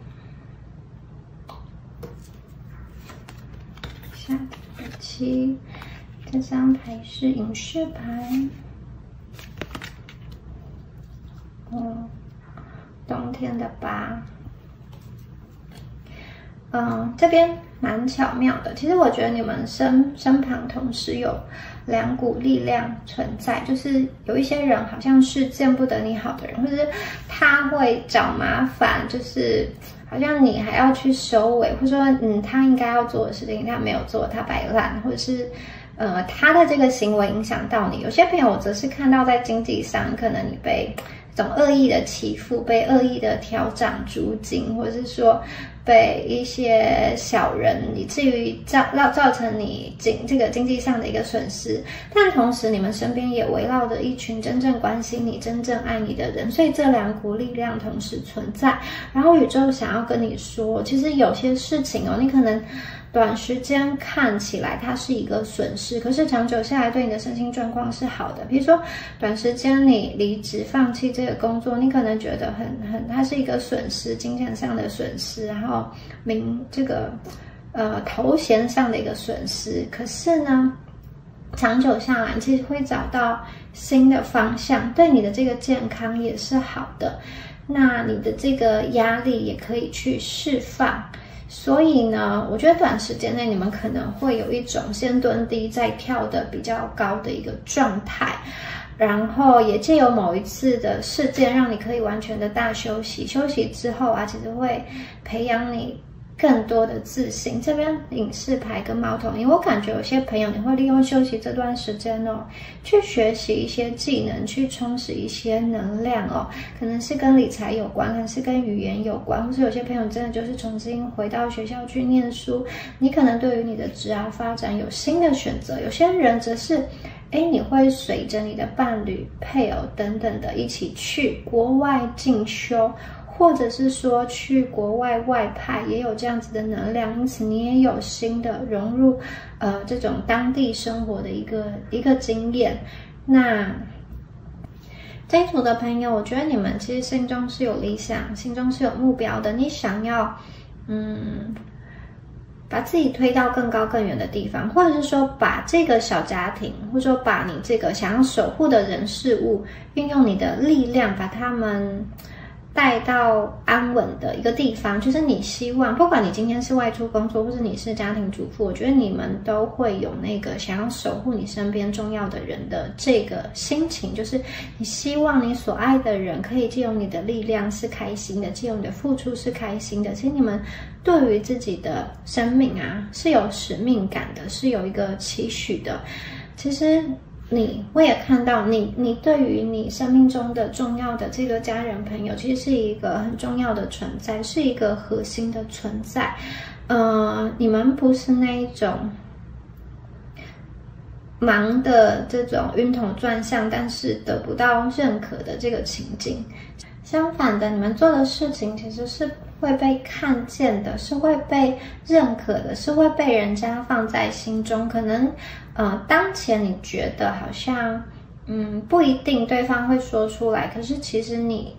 下7，这张牌是隐士牌，冬天的8。这边蛮巧妙的。其实我觉得你们身旁同时有2股力量存在，就是有一些人好像是见不得你好的人，或者是他会找麻烦，就是好像你还要去收尾，或者说他应该要做的事情他没有做，他摆烂，或者是他的这个行为影响到你。有些朋友我则是看到在经济上，可能你被这种恶意的欺负，被恶意的调涨租金，或者是说被一些小人，以至于造成你这个经济上的一个损失。但同时你们身边也围绕着一群真正关心你、真正爱你的人，所以这2股力量同时存在。然后宇宙想要跟你说，其实有些事情你可能短时间看起来它是一个损失，可是长久下来对你的身心状况是好的。比如说短时间你离职放弃这个工作，你可能觉得它是一个损失，金钱上的损失，然后这个头衔上的一个损失。可是呢，长久下来其实会找到新的方向，对你的这个健康也是好的，那你的这个压力也可以去释放。所以呢，我觉得短时间内你们可能会有一种先蹲低再跳的比较高的一个状态。然后也借由某一次的事件，让你可以完全的大休息。休息之后啊，其实会培养你更多的自信。这边隐士牌跟猫头鹰，我感觉有些朋友你会利用休息这段时间哦，去学习一些技能，去充实一些能量哦。可能是跟理财有关，可能是跟语言有关，或是有些朋友真的就是重新回到学校去念书。你可能对于你的职业发展有新的选择，有些人则是你会随着你的伴侣、配偶等等的一起去国外进修，或者是说去国外外派，也有这样子的能量，因此你也有新的融入这种当地生活的一个经验。那这一组的朋友，我觉得你们其实心中是有理想，心中是有目标的，你想要把自己推到更高更远的地方，或者是说把这个小家庭，或者说把你这个想要守护的人事物，运用你的力量把他们带到安稳的一个地方。就是你希望不管你今天是外出工作，或者你是家庭主妇，我觉得你们都会有那个想要守护你身边重要的人的这个心情，就是你希望你所爱的人可以借由你的力量是开心的，借由你的付出是开心的。其实你们对于自己的生命啊是有使命感的，是有一个期许的。其实我也看到你对于你生命中的重要的这个家人朋友，其实是一个很重要的存在，是一个核心的存在。你们不是那一种忙的这种晕头转向，但是得不到认可的这个情境。相反的，你们做的事情其实是会被看见的，是会被认可的，是会被人家放在心中。可能当前你觉得好像不一定对方会说出来，可是其实你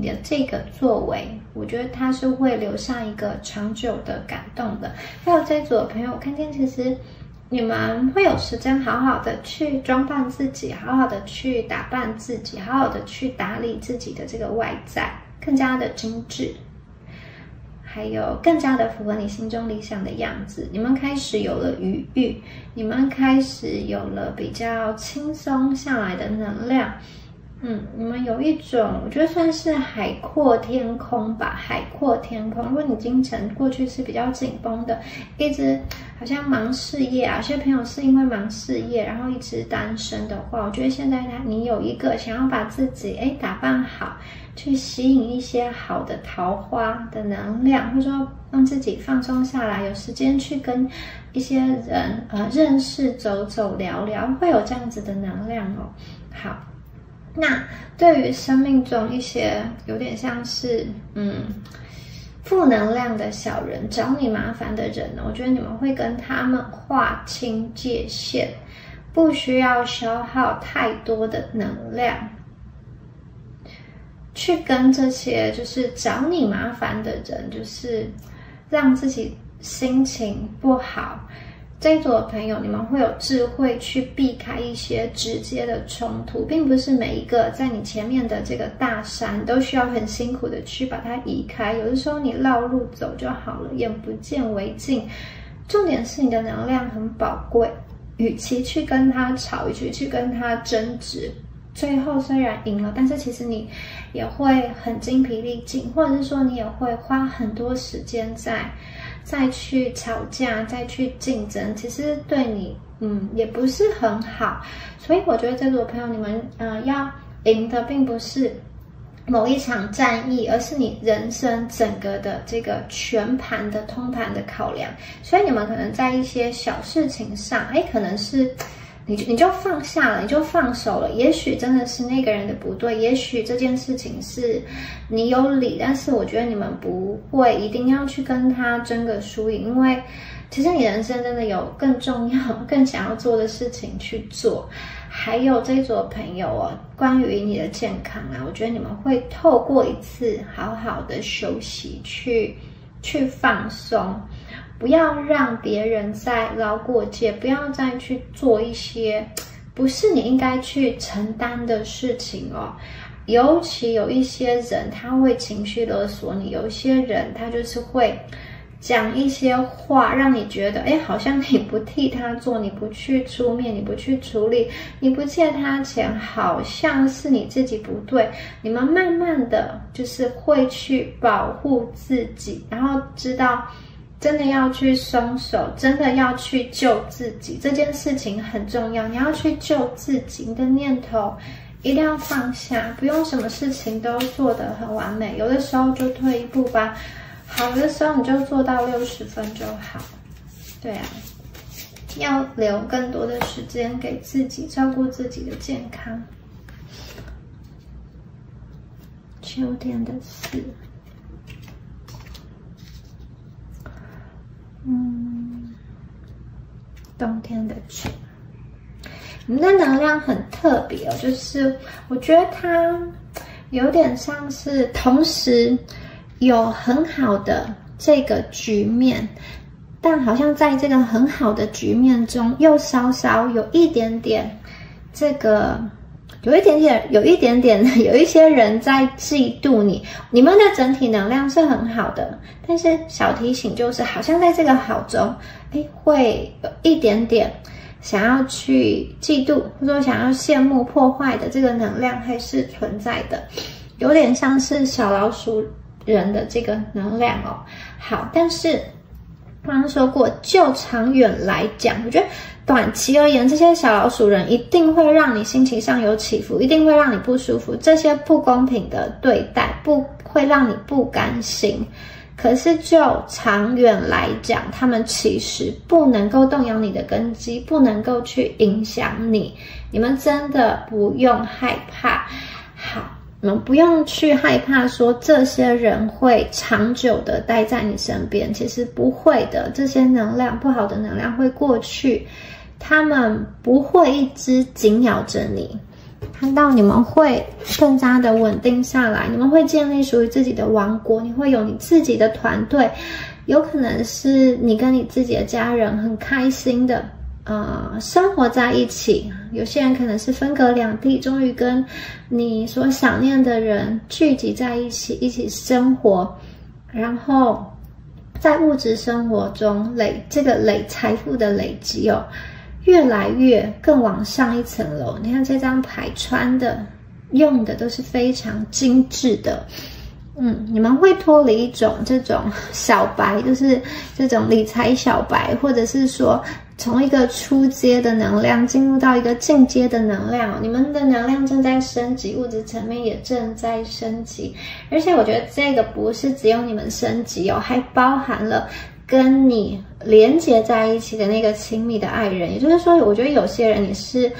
的这个作为，我觉得它是会留下一个长久的感动的。还有这组的朋友，我看见其实你们会有时间好好的去装扮自己，好好的去打扮自己，好好的去打理自己的这个外在，更加的精致，还有更加的符合你心中理想的样子。你们开始有了余裕，你们开始有了比较轻松下来的能量。你们有一种我觉得算是海阔天空吧，海阔天空。如果你精神过去是比较紧绷的，一直好像忙事业啊，有些朋友是因为忙事业然后一直单身的话，我觉得现在你有一个想要把自己打扮好，去吸引一些好的桃花的能量，或者说让自己放松下来，有时间去跟一些人认识、走走聊聊，会有这样子的能量哦。好，那对于生命中一些有点像是负能量的小人，找你麻烦的人呢，我觉得你们会跟他们划清界限，不需要消耗太多的能量去跟这些就是找你麻烦的人，就是让自己心情不好。这一组的朋友，你们会有智慧去避开一些直接的冲突，并不是每一个在你前面的这个大山都需要很辛苦的去把它移开，有的时候你绕路走就好了，眼不见为净。重点是你的能量很宝贵，与其去跟他吵，与其去跟他争执，最后虽然赢了，但是其实你也会很精疲力尽，或者是说你也会花很多时间再去吵架，再去竞争，其实对你也不是很好。所以我觉得这组朋友，你们要赢的并不是某一场战役，而是你人生整个的这个全盘的通盘的考量。所以你们可能在一些小事情上，可能是你就放下了，你就放手了。也许真的是那个人的不对，也许这件事情是你有理，但是我觉得你们不会一定要去跟他争个输赢，因为其实你人生真的有更重要、更想要做的事情去做。还有这一组的朋友哦，关于你的健康啊，我觉得你们会透过一次好好的休息去放松。不要让别人再捞过界，不要再去做一些不是你应该去承担的事情哦。尤其有一些人他会情绪勒索你，有一些人他就是会讲一些话，让你觉得，好像你不替他做，你不去出面，你不去处理，你不借他钱，好像是你自己不对。你们慢慢的就是会去保护自己，然后知道真的要去松手，真的要去救自己，这件事情很重要。你要去救自己，你的念头一定要放下，不用什么事情都做得很完美，有的时候就退一步吧。好的时候你就做到60分就好，对啊，要留更多的时间给自己，照顾自己的健康。秋天的4，冬天的9。你们的能量很特别哦，就是我觉得它有点像是同时有很好的这个局面，但好像在这个很好的局面中，又稍稍有一点点这个，有一些人在嫉妒你。你们的整体能量是很好的，但是小提醒就是，好像在这个好中，会有一点点想要去嫉妒，或者说想要羡慕、破坏的这个能量还是存在的，有点像是小老鼠人的这个能量哦。好，但是刚刚说过，就长远来讲，我觉得短期而言，这些小老鼠人一定会让你心情上有起伏，一定会让你不舒服，这些不公平的对待不会让你不甘心。可是就长远来讲，他们其实不能够动摇你的根基，不能够去影响你。你们真的不用害怕。好，你们不用去害怕说这些人会长久的待在你身边，其实不会的。这些能量，不好的能量会过去，他们不会一直紧咬着你。看到你们会更加的稳定下来，你们会建立属于自己的王国，你会有你自己的团队，有可能是你跟你自己的家人很开心的生活在一起，有些人可能是分隔两地，终于跟你所想念的人聚集在一起，一起生活，然后在物质生活中累财富的累积哦，越来越更往上一层楼。你看这张牌穿的用的都是非常精致的。你们会脱离一种这种小白，就是这种理财小白，或者是说从一个初阶的能量进入到一个进阶的能量，你们的能量正在升级，物质层面也正在升级。而且我觉得这个不是只有你们升级哦，还包含了跟你连接在一起的那个亲密的爱人。也就是说，我觉得有些人你是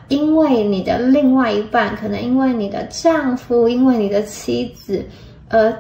因为你的另外一半，可能因为你的丈夫，因为你的妻子，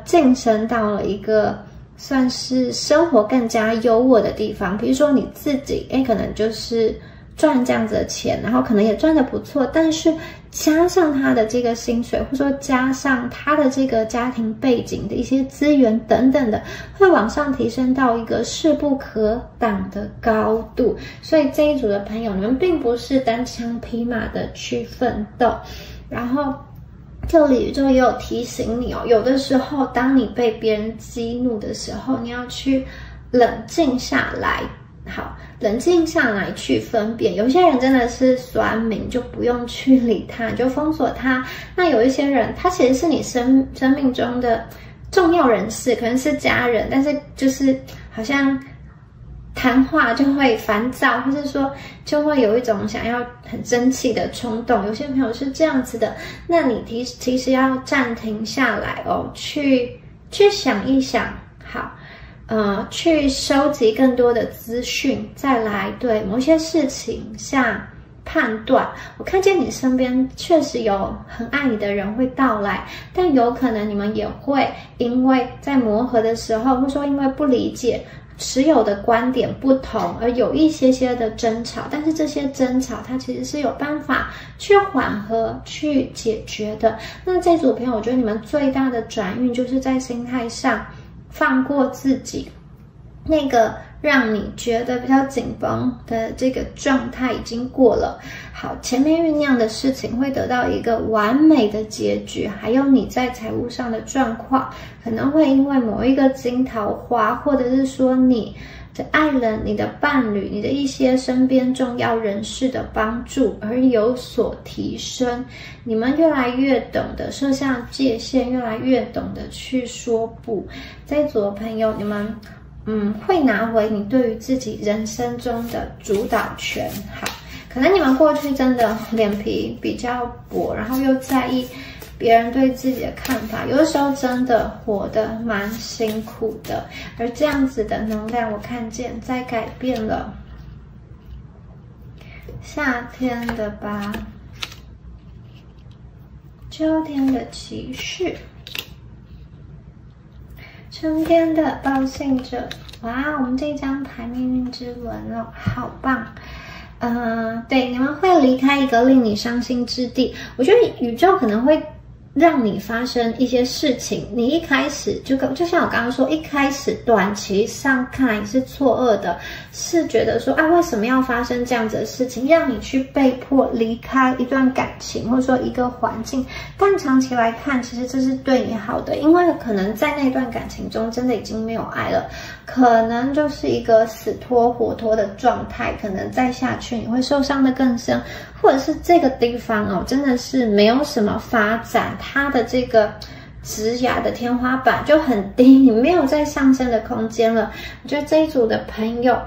晋升到了一个算是生活更加优渥的地方。比如说你自己，可能就是赚这样子的钱，然后可能也赚得不错，但是加上他的这个薪水，或者说加上他的这个家庭背景的一些资源等等的，会往上提升到一个势不可挡的高度。所以这一组的朋友，你们并不是单枪匹马的去奋斗。然后这里宇宙也有提醒你哦，有的时候当你被别人激怒的时候，你要去冷静下来。好，冷静下来去分辨，有些人真的是酸民，就不用去理他，你就封锁他。那有一些人，他其实是你生命中的重要人士，可能是家人，但是就是好像谈话就会烦躁，或是说就会有一种想要很争气的冲动。有些朋友是这样子的，那你其实要暂停下来哦，去想一想，好。去收集更多的资讯，再来对某些事情下判断。我看见你身边确实有很爱你的人会到来，但有可能你们也会因为在磨合的时候，或者说因为不理解持有的观点不同，而有一些的争吵。但是这些争吵它其实是有办法去缓和去解决的。那这组朋友，我觉得你们最大的转运就是在心态上放过自己，那个让你觉得比较紧绷的这个状态已经过了。好，前面酝酿的事情会得到一个完美的结局，还有你在财务上的状况可能会因为某一个金桃花，或者是说你的爱人、你的伴侣、你的一些身边重要人士的帮助而有所提升。你们越来越懂得设下界限，越来越懂得去说不。这一组的朋友，你们会拿回你对于自己人生中的主导权。好，可能你们过去真的脸皮比较薄，然后又在意别人对自己的看法，有的时候真的活得蛮辛苦的。而这样子的能量，我看见在改变了。夏天的8，秋天的骑士，春天的报信者。哇，我们这张牌命运之轮哦，好棒。对，你们会离开一个令你伤心之地。我觉得宇宙可能会让你发生一些事情，你一开始就像我刚刚说，一开始短期上看来是错愕的，是觉得说啊，为什么要发生这样子的事情，让你去被迫离开一段感情，或者说一个环境。但长期来看，其实这是对你好的，因为可能在那段感情中真的已经没有爱了，可能就是一个死拖活拖的状态，可能再下去你会受伤的更深，或者是这个地方哦，真的是没有什么发展，它的这个职涯的天花板就很低，你没有再上升的空间了。我觉得这一组的朋友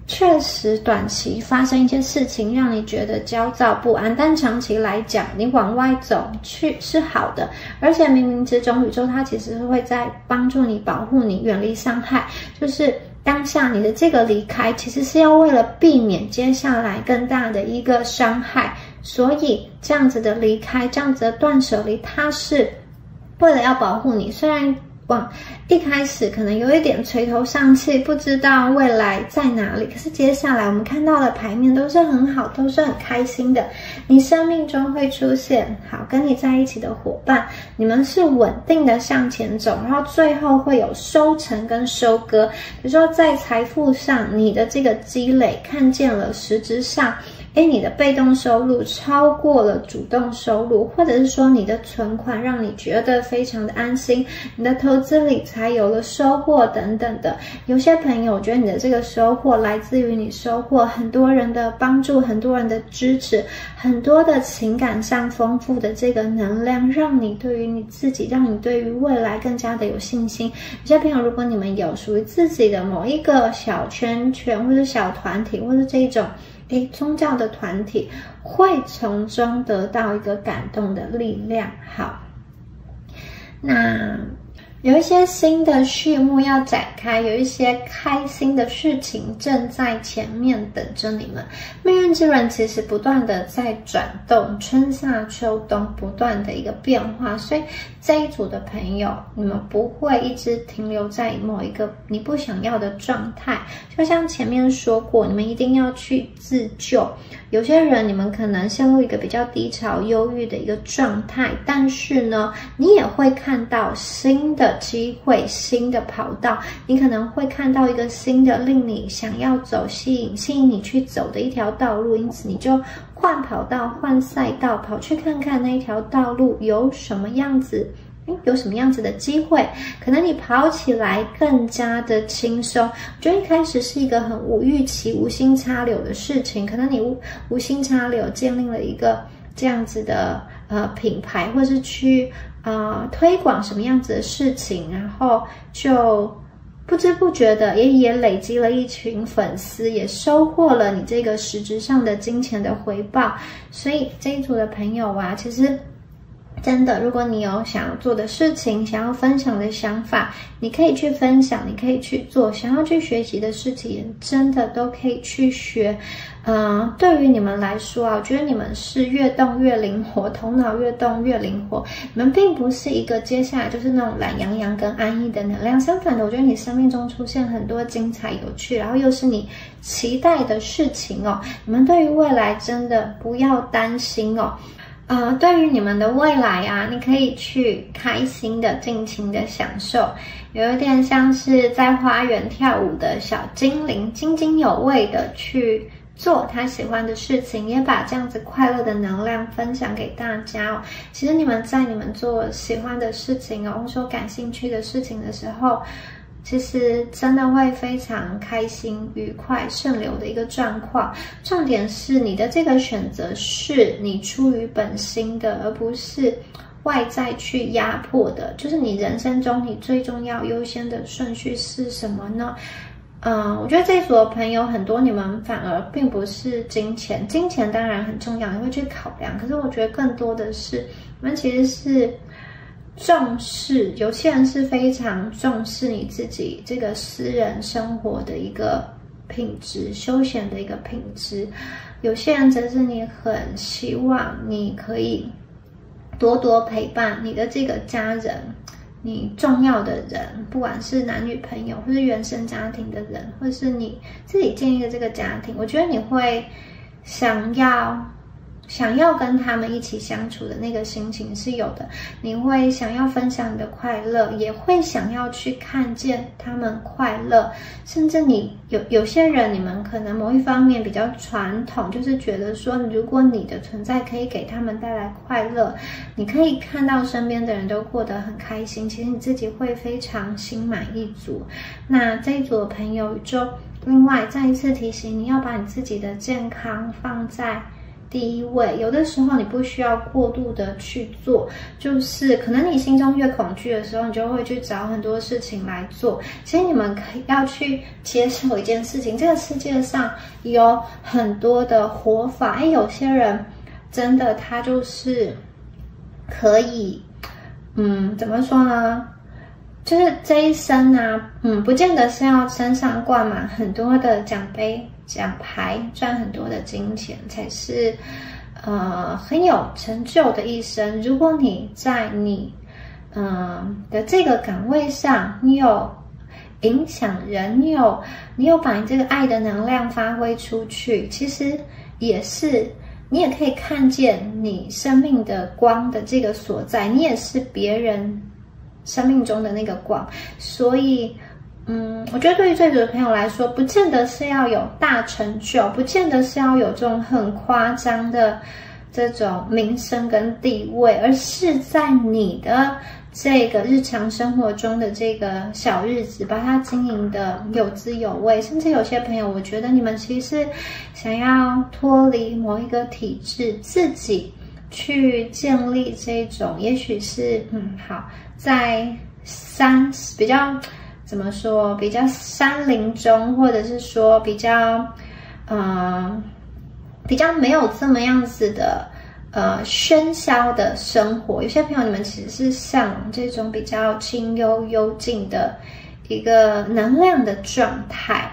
确实短期发生一些事情让你觉得焦躁不安，但长期来讲你往外走去是好的，而且冥冥之中宇宙它其实会在帮助你、保护你、远离伤害。就是当下你的这个离开其实是要为了避免接下来更大的一个伤害，所以这样子的离开，这样子的断舍离，它是为了要保护你。虽然一开始可能有一点垂头丧气，不知道未来在哪里，可是接下来我们看到的牌面都是很好，都是很开心的。你生命中会出现好跟你在一起的伙伴，你们是稳定的向前走，然后最后会有收成跟收割。比如说在财富上，你的这个积累看见了，实质上你的被动收入超过了主动收入，或者是说你的存款让你觉得非常的安心，你的投资理财有了收获等等的。有些朋友，我觉得你的这个收获来自于你收获很多人的帮助，很多人的支持，很多的情感上丰富的这个能量，让你对于你自己，让你对于未来更加的有信心。有些朋友，如果你们有属于自己的某一个小圈圈，或者小团体，或者这一种宗教的团体，会从中得到一个感动的力量。好，那有一些新的序幕要展开，有一些开心的事情正在前面等着你们。命运之轮其实不断的在转动，春夏秋冬不断的一个变化，所以这一组的朋友，你们不会一直停留在某一个你不想要的状态。就像前面说过，你们一定要去自救。有些人你们可能陷入一个比较低潮、忧郁的一个状态，但是呢，你也会看到新的机会、新的跑道，你可能会看到一个新的令你想要走、吸引你去走的一条道路，因此你就换跑道、换赛道，跑去看看那一条道路有什么样子。有什么样子的机会，可能你跑起来更加的轻松。我觉得一开始是一个很无预期、无心插柳的事情，可能你无心插柳建立了一个这样子的品牌，或是去推广什么样子的事情，然后就不知不觉的也累积了一群粉丝，也收获了你这个实质上的金钱的回报。所以这一组的朋友啊，其实真的，如果你有想要做的事情，想要分享的想法，你可以去分享，你可以去做。想要去学习的事情，真的都可以去学。对于你们来说啊，我觉得你们是越动越灵活，头脑越动越灵活。你们并不是一个接下来就是那种懒洋洋跟安逸的能量，相反的，我觉得你生命中出现很多精彩有趣，然后又是你期待的事情哦。你们对于未来真的不要担心哦。对于你们的未来啊，你可以去开心的、尽情的享受，有一点像是在花园跳舞的小精灵，津津有味的去做他喜欢的事情，也把这样子快乐的能量分享给大家哦。其实你们在你们做喜欢的事情哦，或者说感兴趣的事情的时候，其实真的会非常开心、愉快、顺流的一个状况。重点是你的这个选择是你出于本心的，而不是外在去压迫的。就是你人生中你最重要、优先的顺序是什么呢？我觉得这一组的朋友很多，你们反而并不是金钱，金钱当然很重要，你会去考量。可是我觉得更多的是，你们其实是重视，有些人是非常重视你自己这个私人生活的一个品质，休闲的一个品质。有些人则是你很希望你可以多多陪伴你的这个家人，你重要的人，不管是男女朋友，或是原生家庭的人，或是你自己建立的这个家庭，我觉得你会想要跟他们一起相处的那个心情是有的，你会想要分享你的快乐，也会想要去看见他们快乐，甚至你有些人，你们可能某一方面比较传统，就是觉得说，如果你的存在可以给他们带来快乐，你可以看到身边的人都过得很开心，其实你自己会非常心满意足。那这一组的朋友就另外再一次提醒你要把你自己的健康放在第一位。有的时候你不需要过度的去做，就是可能你心中越恐惧的时候，你就会去找很多事情来做。其实你们要去接受一件事情，这个世界上有很多的活法。有些人真的他就是可以，怎么说呢？就是这一生啊，不见得是要身上挂满很多的奖杯、奖牌，赚很多的金钱才是，很有成就的一生。如果你在你，的这个岗位上，你有影响人，你有把你这个爱的能量发挥出去，其实也是。你也可以看见你生命的光的这个所在，你也是别人生命中的那个光。所以我觉得对于这组的朋友来说，不见得是要有大成就，不见得是要有这种很夸张的这种名声跟地位，而是在你的这个日常生活中的这个小日子，把它经营的有滋有味。甚至有些朋友，我觉得你们其实想要脱离某一个体制，自己去建立这种，也许是在比较怎么说，比较山林中，或者是说比较没有这么样子的喧嚣的生活。有些朋友你们其实是向往这种比较清幽幽静的一个能量的状态，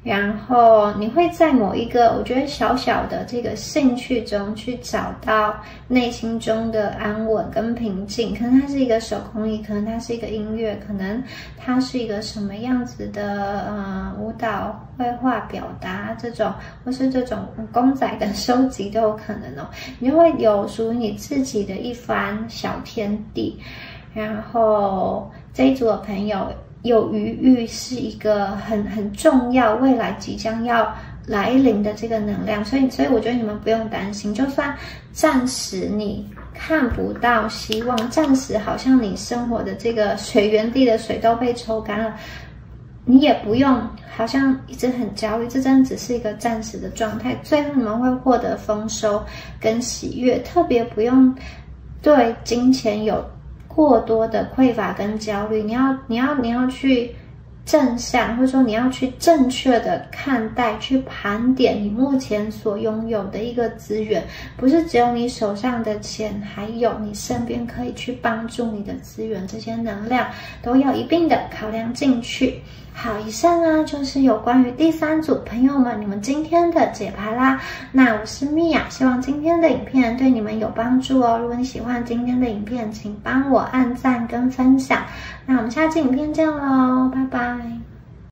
然后你会在某一个我觉得小小的这个兴趣中去找到内心中的安稳跟平静。可能它是一个手工艺，可能它是一个音乐，可能它是一个什么样子的舞蹈、绘画表达这种，或是这种公仔的收集都有可能哦。你就会有属于你自己的一番小天地。然后这一组的朋友，有余裕是一个很重要，未来即将要来临的这个能量，所以我觉得你们不用担心，就算暂时你看不到希望，暂时好像你生活的这个水源地的水都被抽干了，你也不用好像一直很焦虑，这真的只是一个暂时的状态，最后你们会获得丰收跟喜悦，特别不用对金钱有过多的匮乏跟焦虑。你要去正向，或者说你要去正确的看待，去盘点你目前所拥有的一个资源，不是只有你手上的钱，还有你身边可以去帮助你的资源，这些能量都要一并的考量进去。好，以上呢就是有关于第3组朋友们你们今天的解牌啦。那我是米娅，希望今天的影片对你们有帮助哦。如果你喜欢今天的影片，请帮我按赞跟分享。那我们下期影片见喽，拜拜。